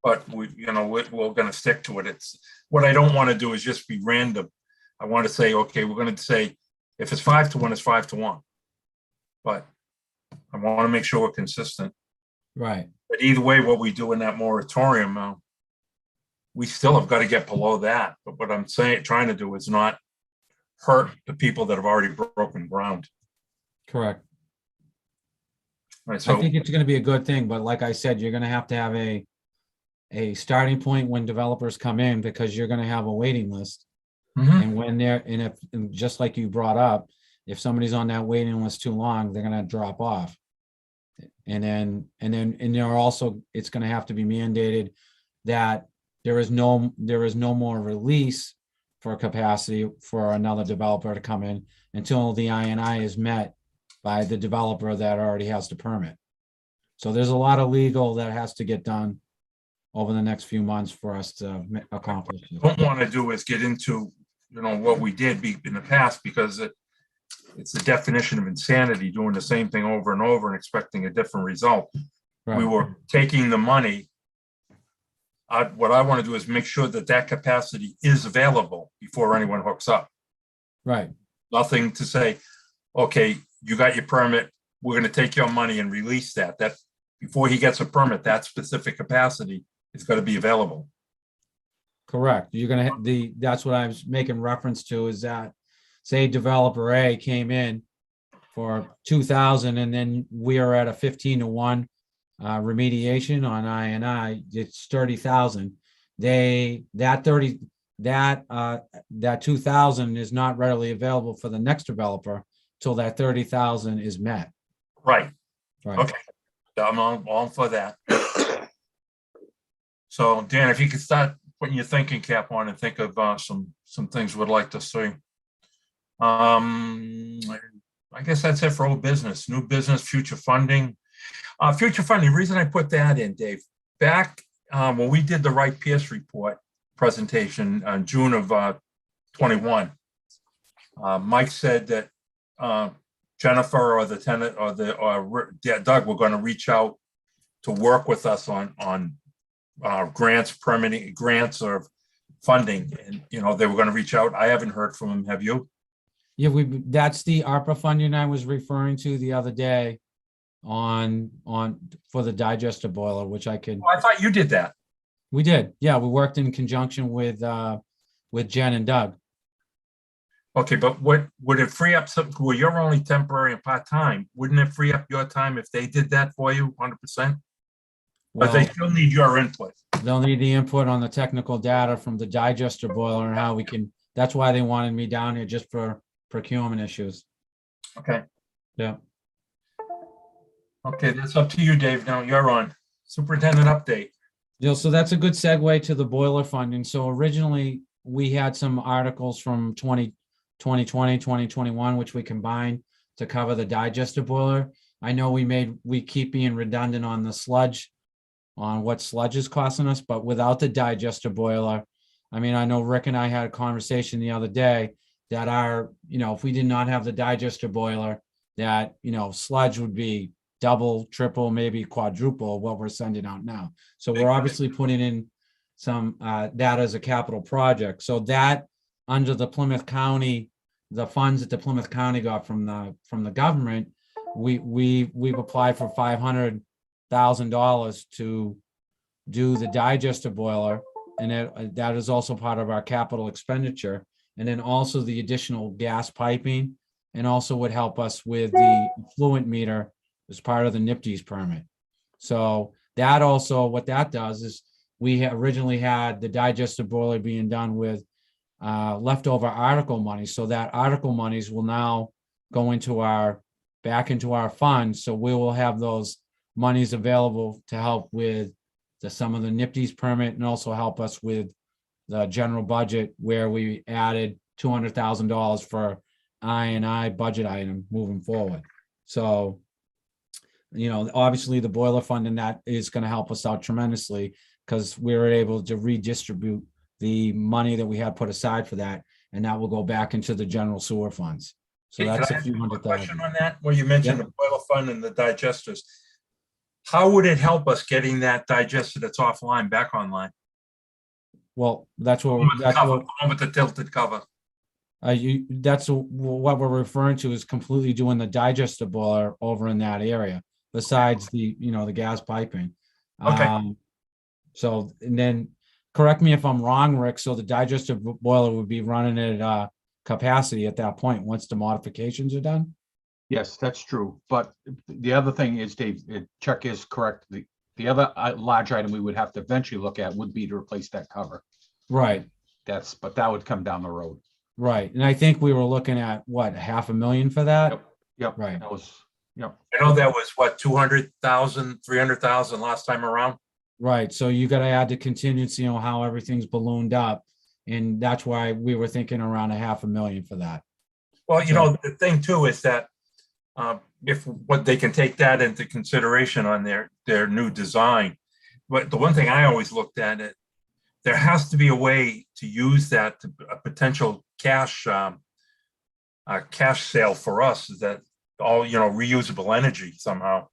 But we're going to stick to it. It's what I don't want to do is just be random. I want to say, okay, we're going to say if it's 5-to-1, it's 5-to-1. But I want to make sure we're consistent. Right, But either way, what we do in that moratorium, we still have got to get below that. But what I'm trying to do is not hurt the people that have already broken ground. correct. Right. I So think it's gonna be a good thing, but like I said, you're gonna have to have a starting point when developers come in, because you're gonna have a waiting list. mhm. And when and just like you brought up, if somebody's on that waiting list too long, they're gonna drop off. And you're also, it's gonna have to be mandated that there is no more release for capacity for another developer to come in until the I&I is met by the developer that already has the permit. So there's a lot of legal that has to get done over the next few months for us to accomplish it. What I don't want to do is get into, what we did in the past, because it's the definition of insanity, doing the same thing over and over and expecting a different result. We Right, were taking the money. What I want to do is make sure that capacity is available before anyone hooks up. right, Nothing to say, okay, you got your permit, we're gonna take your money and release that. That, before he gets a permit, that specific capacity is gonna be available. Correct. You're gonna, that's what I was making reference to, is that, say developer A came in for 2,000 and then we are at a 15-1 remediation on I&I, it's 30,000. That 2,000 is not readily available for the next developer till that 30,000 is met. Right, Right. okay. I'm all for that. So Dan, if you could start putting your thinking cap on and think of some things we'd like to see. I guess that's it for old business, new business, future funding. Future funding, the reason I put that in, Dave, back when we did the Wright Pierce report presentation on June of 21, Mike said that Jennifer or the tenant or Doug were going to reach out to work with us on grants, permitting grants or funding, and they were going to reach out. I haven't heard from him. Have you? Yeah, that's the ARPA funding I was referring to the other day on for the digester boiler, which I could. Oh, I thought you did that. We did. Yeah, we worked in conjunction with Jen and Doug. Okay, but what would it free up some? Well, you're only temporary and part-time. Wouldn't it free up your time if they did that for you 100%? But they Well, still need your input. they'll need the input on the technical data from the digester boiler and how we can, that's why they wanted me down here, just for procurement issues. Okay. Yeah. Okay, that's up to you, Dave. Now you're on. Superintendent update. So that's a good segue to the boiler funding. So originally, we had some articles from 2020, 2021, which we combined to cover the digester boiler. I know we keep being redundant on the sludge, on what sludge is costing us, but without the digester boiler, I mean, I know Rick and I had a conversation the other day that if we did not have the digester boiler, that, sludge would be double, triple, maybe quadruple what we're sending out now. So we're obviously putting in some that as a capital project. So that under the Plymouth County, the funds that the Plymouth County got from the government, we've applied for $500,000 to do the digester boiler, and that is also part of our capital expenditure. And then also the additional gas piping, and also would help us with the effluent meter as part of the NIPD's permit. So that also, what that does is we originally had the digester boiler being done with leftover article money. So that article monies will now go back into our funds. So we will have those monies available to help with some of the NIPD's permit, and also help us with the general budget, where we added $200,000 for I&I budget item moving forward. So, obviously the boiler fund, and that is going to help us out tremendously, because we were able to redistribute the money that we had put aside for that, and that will go back into the general sewer funds. So Hey, that's can I a ask few you a hundred question thousand. on that? Well, you mentioned Yeah. the boiler fund and the digesters. How would it help us getting that digester that's offline back online? Well, that's what With the tilted cover. that's what we're referring to, is completely doing the digester boiler over in that area, besides the gas piping. Okay. So, and then correct me if I'm wrong, Rick, so the digester boiler would be running at capacity at that point once the modifications are done? Yes, that's true. But the other thing is, Dave, Chuck is correct. The other large item we would have to eventually look at would be to replace that cover. Right, But that would come down the road. right. And I think we were looking at what, $500,000 for that? Yep. Right. That was, yep. I know that was what, 200,000, 300,000 last time around? Right, so you gotta add the contingency on how everything's ballooned up, and that's why we were thinking around $500,000 for that. Well, the thing too is that if what they can take that into consideration on their new design. But the one thing I always looked at it, there has to be a way to use that to a potential cash sale for us, is that all, reusable energy somehow.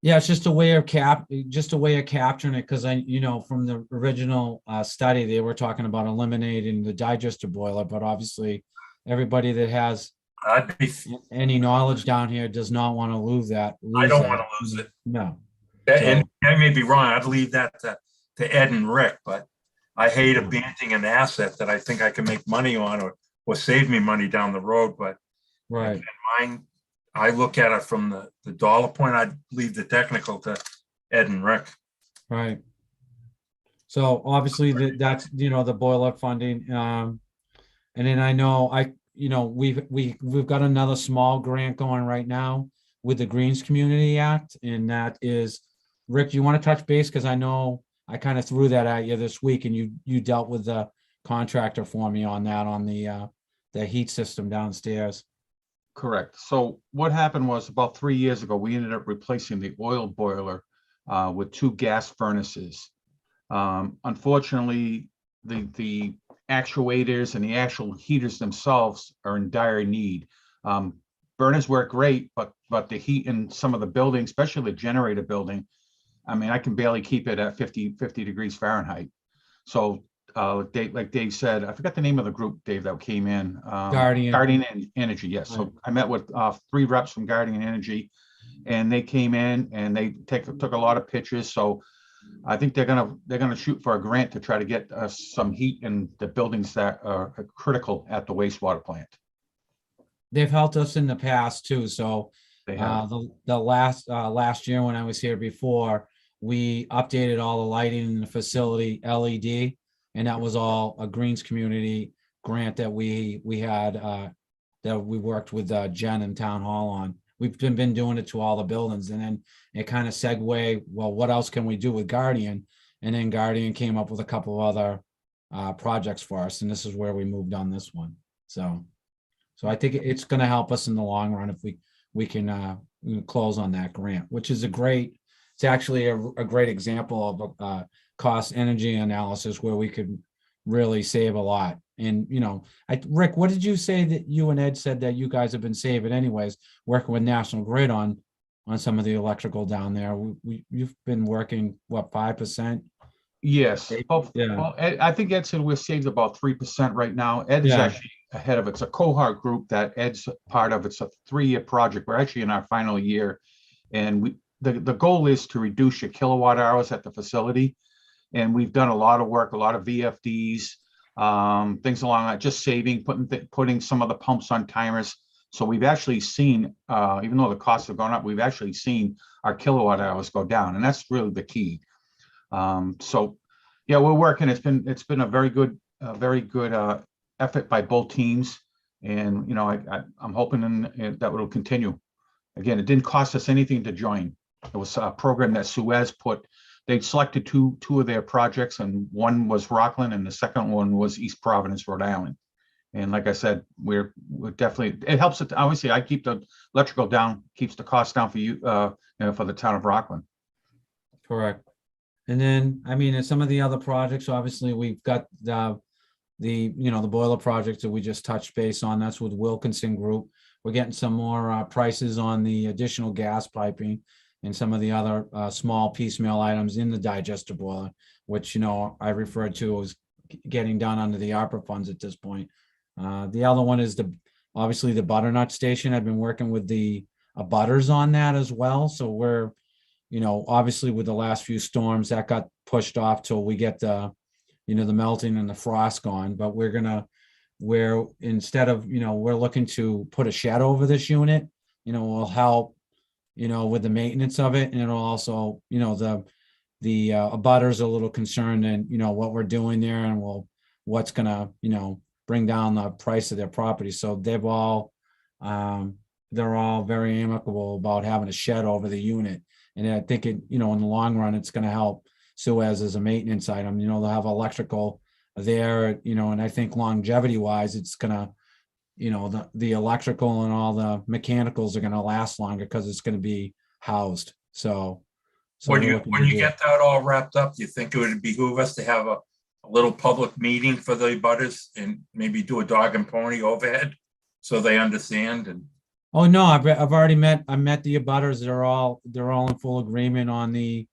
Yeah, it's just a way of capturing it, because from the original study, they were talking about eliminating the digester boiler, but obviously everybody that has I'd be, Any knowledge down here does not want to lose that. I don't that. want to lose it. No. And I may be wrong. I'd leave that to Ed and Rick, but I hate abandoning an asset that I think I can make money on or save me money down the road. But Right. mine, I look at it from the dollar point. I'd leave the technical to Ed and Rick. Right. So obviously that's, you know, the boiler funding. And then I know we've got another small grant going right now with the Greens Community Act. And that is, Rick, do you want to touch base? Because I know I kind of threw that at you this week and you dealt with the contractor for me on that, on the heat system downstairs. Correct. So what happened was about 3 years ago, we ended up replacing the oil boiler with 2 gas furnaces. Unfortunately, the actuators and the actual heaters themselves are in dire need. Burners work great, but the heat in some of the buildings, especially the generator building, I mean, I can barely keep it at 50 degrees Fahrenheit. So like Dave said, I forgot the name of the group, Dave, that came in. Guardian Energy, yes. So I met with 3 reps from Guardian Energy, and they came in and they took a lot of pictures. So I think they're gonna shoot for a grant to try to get some heat in the buildings that are critical at the wastewater plant. They've helped us in the past too. So They have. the last year when I was here before, we updated all the lighting in the facility LED, and that was all a Greens Community grant that we had that we worked with Jen in Town Hall on. We've been doing it to all the buildings, and then it kind of segue, well, what else can we do with Guardian? And then Guardian came up with a couple of other projects for us, and this is where we moved on this one. So I think it's going to help us in the long run if we can close on that grant, which is it's actually a great example of a cost energy analysis where we could really save a lot. And, you know, Rick, what did you say that you and Ed said that you guys have been saving anyways, working with National Grid on some of the electrical down there? You've been working, what, 5%? Yes. Yeah. Well, I think Ed said we're saved about 3% right now. Ed is Yeah. actually ahead of it. It's a cohort group that Ed's part of. It's a 3-year project. We're actually in our final year. And the goal is to reduce your kilowatt hours at the facility. And we've done a lot of work, a lot of VFDs, things along that, just saving, putting some of the pumps on timers. So we've actually seen, even though the costs have gone up, we've actually seen our kilowatt hours go down, and that's really the key. So yeah, we're working. It's been a very good effort by both teams, and you know, I'm hoping that will continue. Again, it didn't cost us anything to join. It was a program that Suez put. They selected two of their projects, and one was Rockland, and the second one was East Providence, Rhode Island. And like I said, we're definitely, it helps it. Obviously, I keep the electrical down, keeps the cost down for you, for the town of Rockland. Correct. And then, I mean, in some of the other projects, obviously, we've got the boiler project that we just touched base on. That's with Wilkinson Group. We're getting some more prices on the additional gas piping and some of the other small piecemeal items in the digester boiler, which, you know, I referred to as getting done under the ARPA funds at this point. The other one is obviously the butternut station. I've been working with the abutters on that as well. So we're, you know, obviously with the last few storms that got pushed off till we get the melting and the frost gone. But instead of, you know, we're looking to put a shed over this unit, you know, will help, you know, with the maintenance of it. And it'll also, you know, the abutters are a little concerned and, you know, what we're doing there and what's gonna, you know, bring down the price of their property. So they're all very amicable about having a shed over the unit. And I think it, you know, in the long run, it's gonna help Suez as a maintenance item. You know, they'll have electrical there, you know, and I think longevity wise, it's gonna, you know, the electrical and all the mechanicals are gonna last longer because it's gonna be housed. So When you get that all wrapped up, do you think it would behoove us to have a little public meeting for the abutters and maybe do a dog and pony overhead so they understand? And oh no, I've already met the abutters. They're all in full agreement on the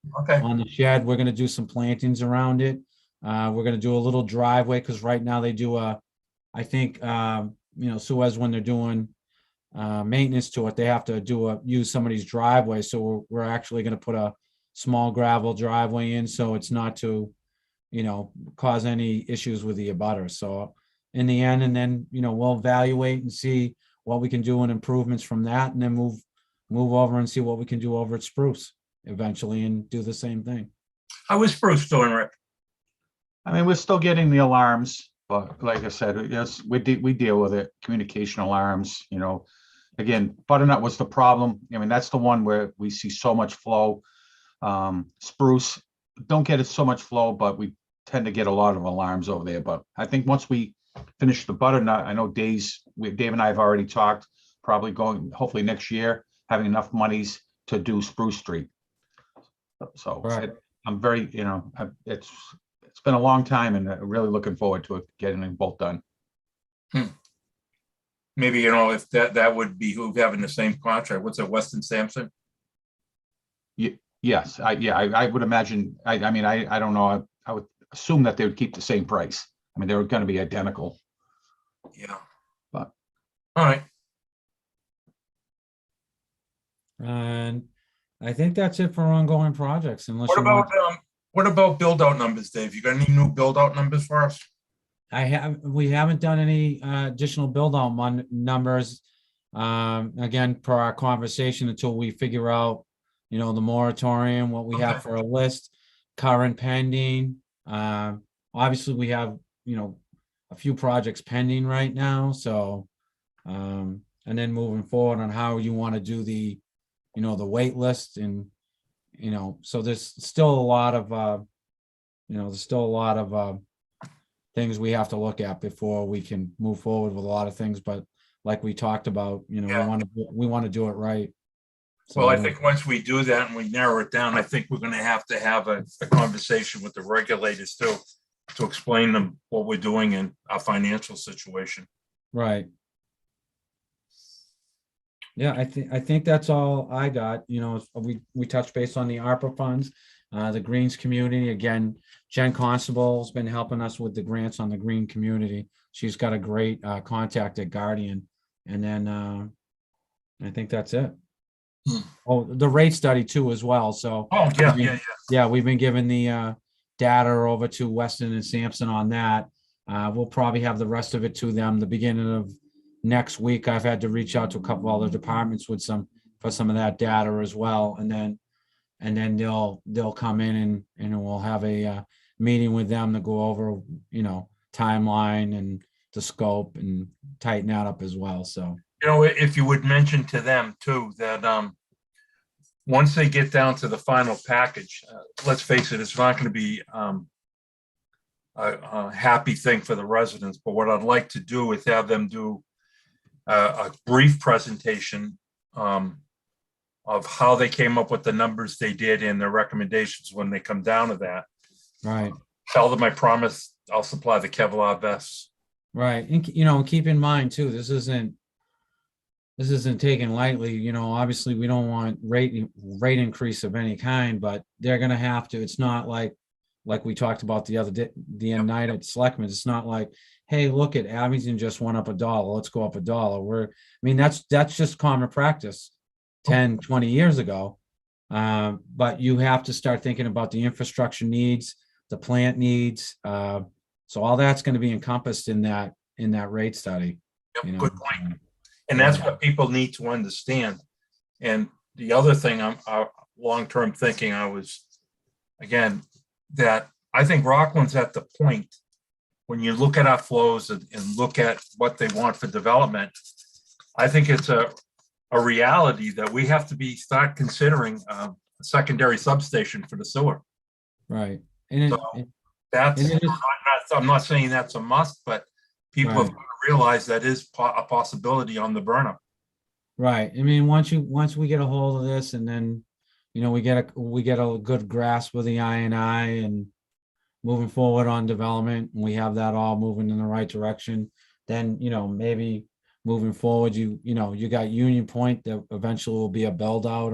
shed. We're gonna do some plantings around it. We're gonna do a little driveway because right now they do I think you know, Suez, when they're doing maintenance to it. They have to use somebody's driveway. So we're actually gonna put a small gravel driveway in, so it's not to, cause any issues with the abutters. So in the end, and then, we'll evaluate and see what we can do and improvements from that, and then move over and see what we can do over at Spruce eventually and do the same thing. How is Bruce doing, Rick? I mean, we're still getting the alarms, but like I said, yes, we deal with it, communication alarms, Again, butternut was the problem. I mean, that's the one where we see so much flow. Spruce, don't get it so much flow, but we tend to get a lot of alarms over there. But I think once we finish the butternut, I know Dave and I have already talked, probably going, hopefully next year, having enough monies to do Spruce Street. So Right. I'm very, it's been a long time and really looking forward to it, getting them both done. Maybe, if that would behoove having the same contract. What's it, Weston Sampson? Yes, I would imagine, I mean, I don't know, I would assume that they would keep the same price. I mean, they were going to be identical. Yeah. But all right. And I think that's it for ongoing projects, unless What you want. about build out numbers, Dave? You got any new build out numbers for us? We haven't done any additional build out numbers. Again, per our conversation, until we figure out, the moratorium, what we have Okay. for a list, current pending. Obviously we have, a few projects pending right now, so, and then moving forward on how you want to do the, the wait list, and, so there's still a lot of, things we have to look at before we can move forward with a lot of things, but like we talked about, Yeah. we want to do it right. Well, I So, think once we do that and we narrow it down, I think we're going to have a conversation with the regulators too, to explain them what we're doing in our financial situation. right. Yeah, I think that's all I got. We touched base on the ARPA funds, the Greens community. Again, Jen Constable's been helping us with the grants on the green community. She's got a great contact at Guardian. And then I think that's it. Oh, the rate study too as well. So Oh, yeah. yeah, we've been giving the data over to Weston and Sampson on that. We'll probably have the rest of it to them the beginning of next week. I've had to reach out to a couple other departments with some of that data as well, and then they'll come in and we'll have a meeting with them to go over timeline and the scope and tighten that up as well. So If you would mention to them too, that once they get down to the final package, let's face it, it's not going to be a happy thing for the residents. But what I'd like to do is have them do a brief presentation of how they came up with the numbers they did and their recommendations when they come down to that. right. Tell them I promise I'll supply the Kevlar vests. Right. And, keep in mind too, this isn't taken lightly. Obviously we don't want rate increase of any kind, but they're going to have to. It's not like we talked about the other day, the night at Selectmen. It's not like, hey, look at Abington just went up $1. Let's go up $1. That's just common practice 10, 20 years ago. But you have to start thinking about the infrastructure needs, the plant needs. So all that's going to be encompassed in that rate study. Yep, good point. And that's what people need to understand. And the other thing, I'm long-term thinking, that I think Rockland's at the point when you look at our flows and look at what they want for development. I think it's a reality that we have to start considering a secondary substation for the sewer. Right. I'm not saying that's a must, but people have got to realize that is a possibility on the burner. Right. I mean, once we get a hold of this, and then, we get a good grasp of the INI and moving forward on development, and we have that all moving in the right direction, then, maybe moving forward, you got Union Point that eventually will be a build out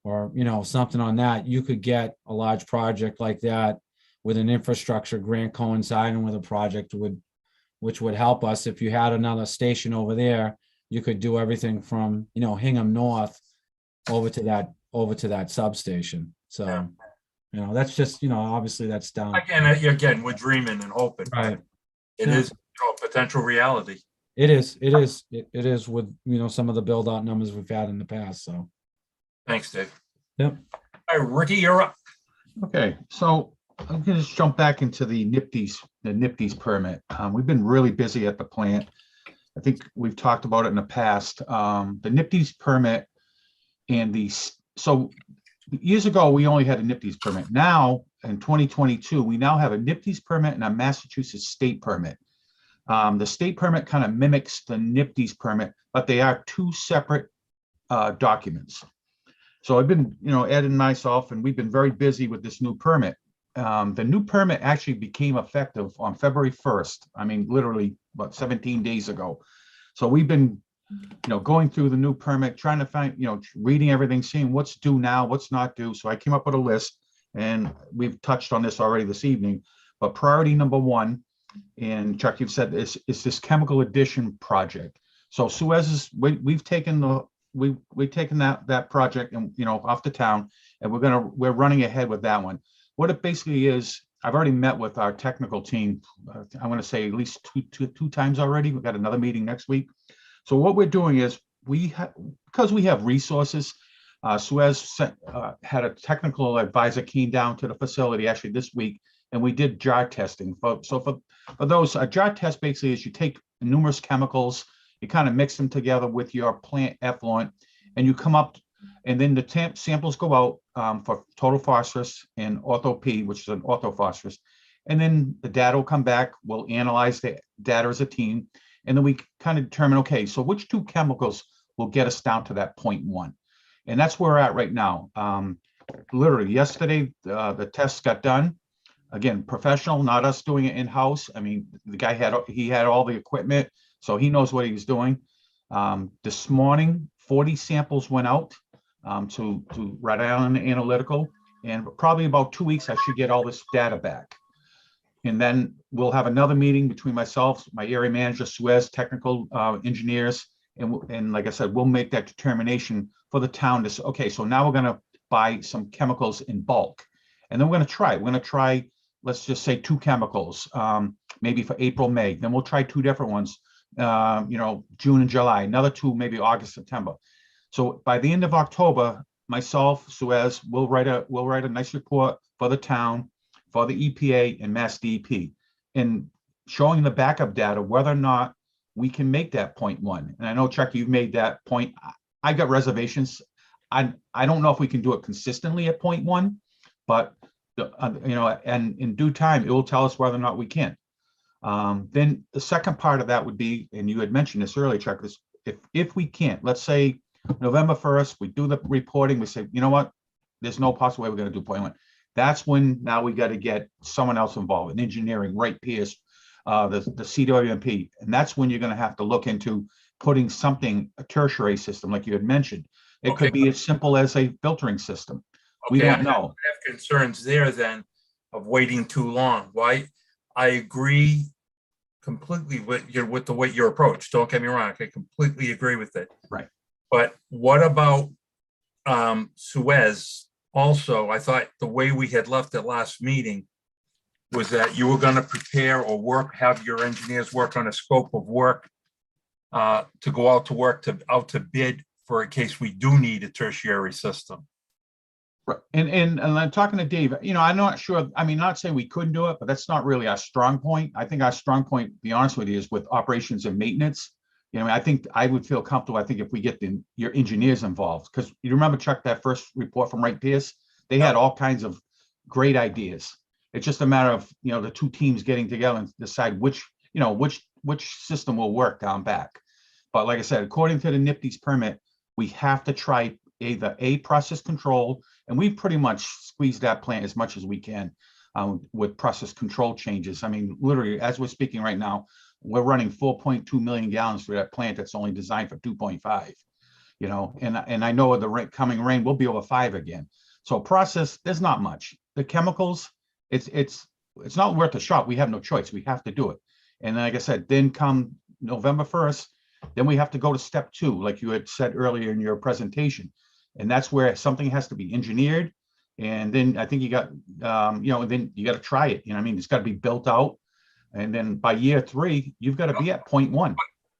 or something on that. You could get a large project like that with an infrastructure grant coinciding with a project which would help us. If you had another station over there, you could do everything from, Hingham North over to that substation. So, that's just, obviously that's down. Again, we're dreaming and hoping. but Right. It Yeah. is, potential reality. It is with, some of the build out numbers we've had in the past. So, Thanks, Dave. yep. All right, Ricky, you're up. Okay, so I'm gonna just jump back into the NIPD's permit. We've been really busy at the plant. I think we've talked about it in the past. The NIPD's permit and so years ago, we only had a NIPD's permit. Now, in 2022, we now have a NIPD's permit and a Massachusetts state permit. The state permit kind of mimics the NIPD's permit, but they are two separate documents. So I've been, Ed and myself, and we've been very busy with this new permit. The new permit actually became effective on February 1st. I mean, literally about 17 days ago. So we've been, going through the new permit, trying to find, reading everything, seeing what's due now, what's not due. So I came up with a list, and we've touched on this already this evening. But priority number one, and Chuck, you've said this, is this chemical addition project. So Suez we've taken that project and off the town, and we're running ahead with that one. What it basically is, I've already met with our technical team. I'm going to say at least two times already. We've got another meeting next week. So what we're doing is because we have resources, Suez had a technical advisor came down to the facility actually this week, and we did jar testing. So for those, a jar test basically is you take numerous chemicals, you kind of mix them together with your plant effluent, and you come up, and then the samples go out for total phosphorus and ortho P, which is an orthophosphorus. And then the data will come back, we'll analyze the data as a team, and then we kind of determine, okay, so which two chemicals will get us down to that 0.1? And that's where we're at right now. Literally yesterday, the tests got done. Again, professional, not us doing it in-house. I mean, the guy had all the equipment, so he knows what he was doing. This morning, 40 samples went out to Rhode Island Analytical, and probably about 2 weeks, I should get all this data back. And then we'll have another meeting between myself, my area manager, Suez, technical engineers, and like I said, we'll make that determination for the town to say, okay, so now we're going to buy some chemicals in bulk, and then we're going to try. Let's just say 2 chemicals, maybe for April, May. Then we'll try 2 different ones, June and July. Another 2, maybe August, September. So by the end of October, myself, Suez, we'll write a nice report for the town, for the EPA and Mass DEP, and showing the backup data whether or not we can make that 0.1. And I know, Chuck, you've made that point. I got reservations. I don't know if we can do it consistently at 0.1, but and in due time, it will tell us whether or not we can. Then the second part of that would be, and you had mentioned this earlier, Chuck, is if we can't, let's say November 1st, we do the reporting, we say, you know what, there's no possible way we're going to do 0.1. That's when now we got to get someone else involved in engineering, Wright Pierce, the CWMP, and that's when you're going to have to look into putting something, a tertiary system, like you had mentioned. It could be as simple as a filtering system. We don't know. I have concerns there then of waiting too long. Why? I agree completely with your approach. Don't get me wrong. I completely agree with it. Right. But what about Suez? Also, I thought the way we had left it last meeting was that you were going to prepare or have your engineers work on a scope of work to go out to bid for in case we do need a tertiary system. Right. And I'm talking to Dave, I'm not sure, I mean, not saying we couldn't do it, but that's not really our strong point. I think our strong point, to be honest with you, is with operations and maintenance. I think I would feel comfortable, I think, if we get your engineers involved, because you remember, Chuck, that first report from Wright Pierce, they had all kinds of great ideas. It's just a matter of, the two teams getting together and decide which system will work down back. But like I said, according to the NIPD's permit, we have to try either a process control, and we've pretty much squeezed that plant as much as we can with process control changes. I mean, literally, as we're speaking right now, we're running 4.2 million gallons through that plant that's only designed for 2.5, and I know the coming rain will be over 5 again. So process, there's not much. The chemicals, it's not worth a shot. We have no choice. We have to do it. And like I said, then come November 1st, Then we have to go to step 2, like you had said earlier in your presentation. And that's where something has to be engineered. And then I think you got, then you got to try it. You know what I mean? It's got to be built out. And then by year 3, you've got to be at 0.1.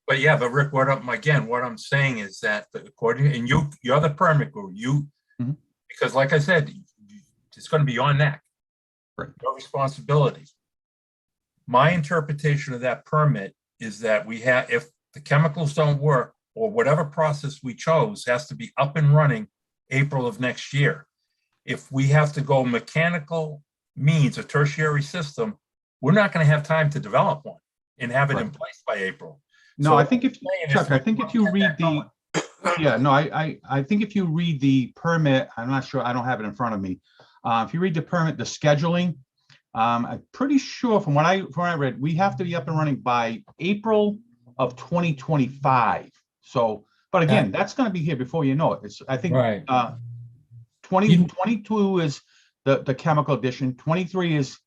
But yeah, but Rick, what I'm saying is that according, and you're the permit guru, Mhm. because like I said, it's going to be your neck. Right. Your responsibility. My interpretation of that permit is that if the chemicals don't work, or whatever process we chose has to be up and running April of next year. If we have to go mechanical means, a tertiary system, we're not going to have time to develop one and have it in place by April. No, So I think if, Chuck, I think if you get read that going. I think if you read the permit, I'm not sure, I don't have it in front of me. If you read the permit, the scheduling, I'm pretty sure from what I read, we have to be up and running by April of 2025. So, but again, that's going to be here before you know it. It's, I think, Right. 22 is the chemical addition, 23 is,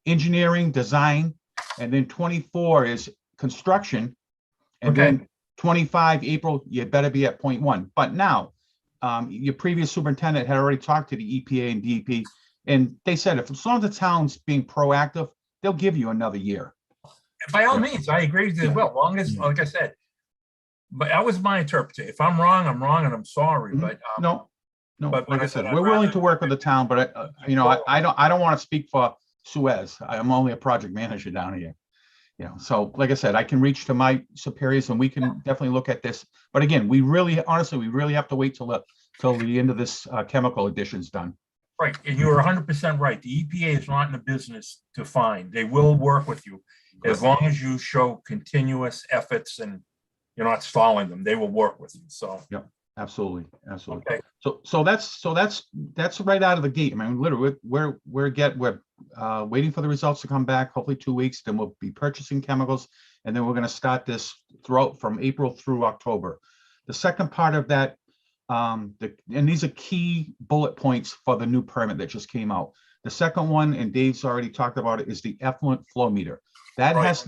engineering, design, and then 24 is construction. And Okay. then 25 April, you better be at 0.1. But now, your previous superintendent had already talked to the EPA and DEP, and they said as long as the town's being proactive, they'll give you another year. By all means, I agree with you. Well, long as, like I said, but that was my interpretation. If I'm wrong, I'm wrong, and I'm sorry. But No, but like I like I said, said, we're I'd willing rather- to work with the town, but I don't want to speak for Suez. I'm only a project manager down here. So like I said, I can reach to my superiors and we can definitely look at this. But again, honestly, we really have to wait till the end of this chemical addition's done. Right, and you are 100% right. The EPA is not in the business to fine. They will work with you as long as you show continuous efforts and you're not stalling them. They will work with you. So Absolutely. okay, So that's right out of the gate. I mean, literally, we're waiting for the results to come back. Hopefully 2 weeks. Then we'll be purchasing chemicals, and then we're going to start this throughout from April through October. The second part of that, and these are key bullet points for the new permit that just came out. The second one, and Dave's already talked about it, is the effluent flow meter. That Right. has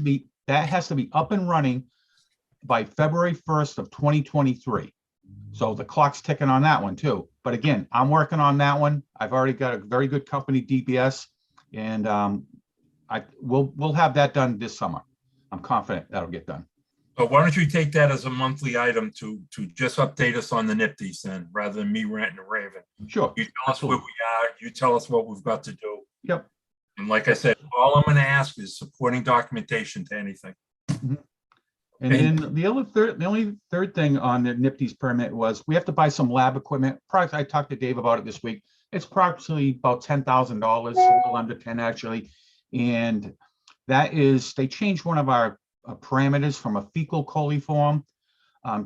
to be up and running by February 1st of 2023. So the clock's ticking on that one too. But again, I'm working on that one. I've already got a very good company, DBS, and we'll have that done this summer. I'm confident that'll get done. so why don't you take that as a monthly item to just update us on the NIPDs then, rather than me ranting and raving. Sure. You tell us where we are. You tell us what we've got to do. Yep. And like I said, all I'm going to ask is supporting documentation to anything. And then the only third thing on the NIPD's permit was we have to buy some lab equipment. I talked to Dave about it this week. It's approximately about $10,000, a little under 10 actually. And that is, they changed one of our parameters from a fecal coliform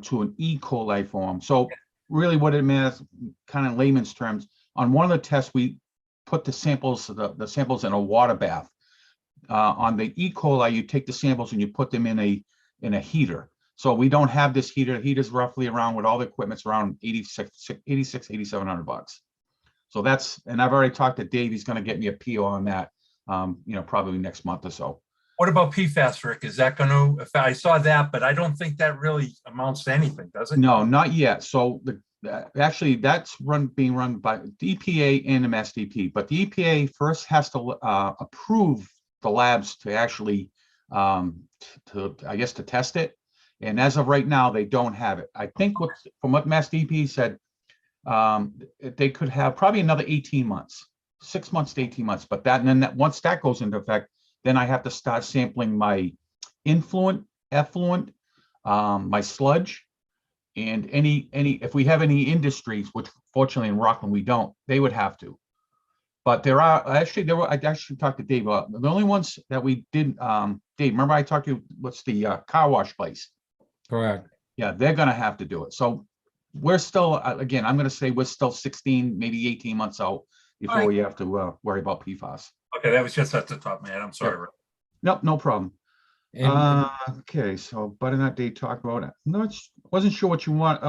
to an E. coli form. So really what it means, kind of layman's terms, on one of the tests, we put the samples in a water bath. On the E. coli, you take the samples and you put them in a heater. So we don't have this heater. The heater's roughly around, with all the equipment's around $8,700. So and I've already talked to Dave. He's going to get me a PO on that, probably next month or so. What about PFAS, Rick? Is that going to, I saw that, but I don't think that really amounts to anything, does it? No, not yet. So actually that's being run by the EPA and MSDP, but the EPA first has to approve the labs to actually, to test it. And as of right now, they don't have it. I think from what MassDP said, they could have probably another 18 months, 6 months to 18 months. But once that goes into effect, then I have to start sampling my effluent, my sludge, and if we have any industries, which fortunately in Rockland we don't, they would have to. But I actually talked to Dave about the only ones that we did. Dave, remember I talked to you, what's the car wash place? Correct. Yeah, they're going to have to do it. So we're still, again, I'm going to say we're still 16, maybe 18 months out before we have to worry about PFAS. Okay, that was just at the top, man. I'm sorry, Rick. Nope, no problem. And Okay, so butternut day talk about it. No, wasn't sure what you want.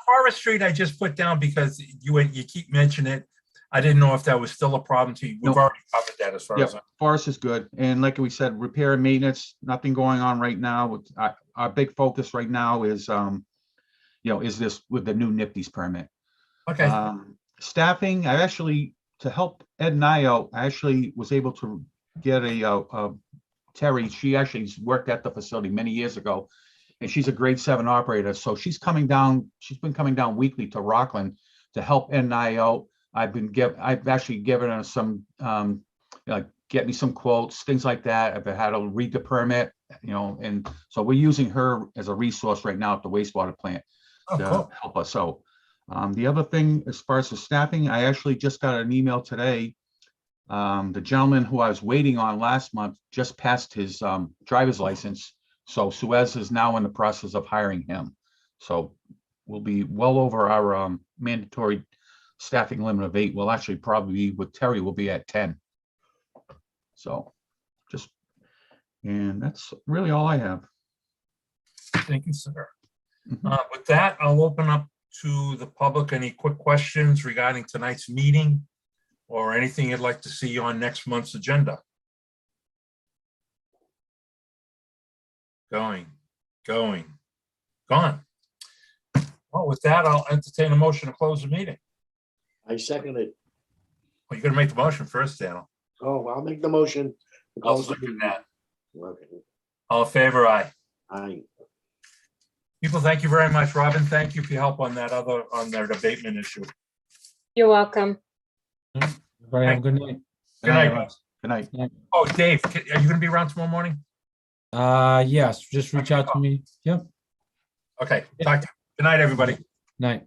Forest Street, I just put down because you keep mentioning it. I didn't know if that was still a problem to you. We've Nope. already covered that as far as Forest is good. And like we said, repair and maintenance, nothing going on right now. our big focus right now is, is this with the new NIPD's permit. Okay, Staffing, I actually, to help Ed and I out, I actually was able to get Terry, she actually worked at the facility many years ago, and she's a grade 7 operator. So she's been coming down weekly to Rockland to help Ed and I out. I've actually given her some, get me some quotes, things like that. I've had to read the permit, and so we're using her as a resource right now at the wastewater plant oh, to cool. help us out. The other thing, as far as the staffing, I actually just got an email today. The gentleman who I was waiting on last month just passed his driver's license. So Suez is now in the process of hiring him. So we'll be well over our mandatory staffing limit of 8. We'll actually probably be, with Terry, we'll be at 10. So and that's really all I have. Thank you, sir. Mhm. With that, I'll open up to the public. Any quick questions regarding tonight's meeting or anything you'd like to see on next month's agenda? Gone. Well, with that, I'll entertain a motion to close the meeting. I second it. Well, you're gonna make the motion first, Daniel. Oh, I'll make the motion. to I'll close the second meeting. that. Okay. All in favor, aye. Aye. People, thank you very much. Robin, thank you for your help on that abatement issue. You're welcome. Everybody have a good night. Good night. everyone. Good night. Oh, Dave, are you gonna be around tomorrow morning? Yes, just reach out to me. Yep, Okay, talk to you. Good night, everybody. night.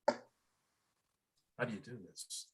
How do you do this?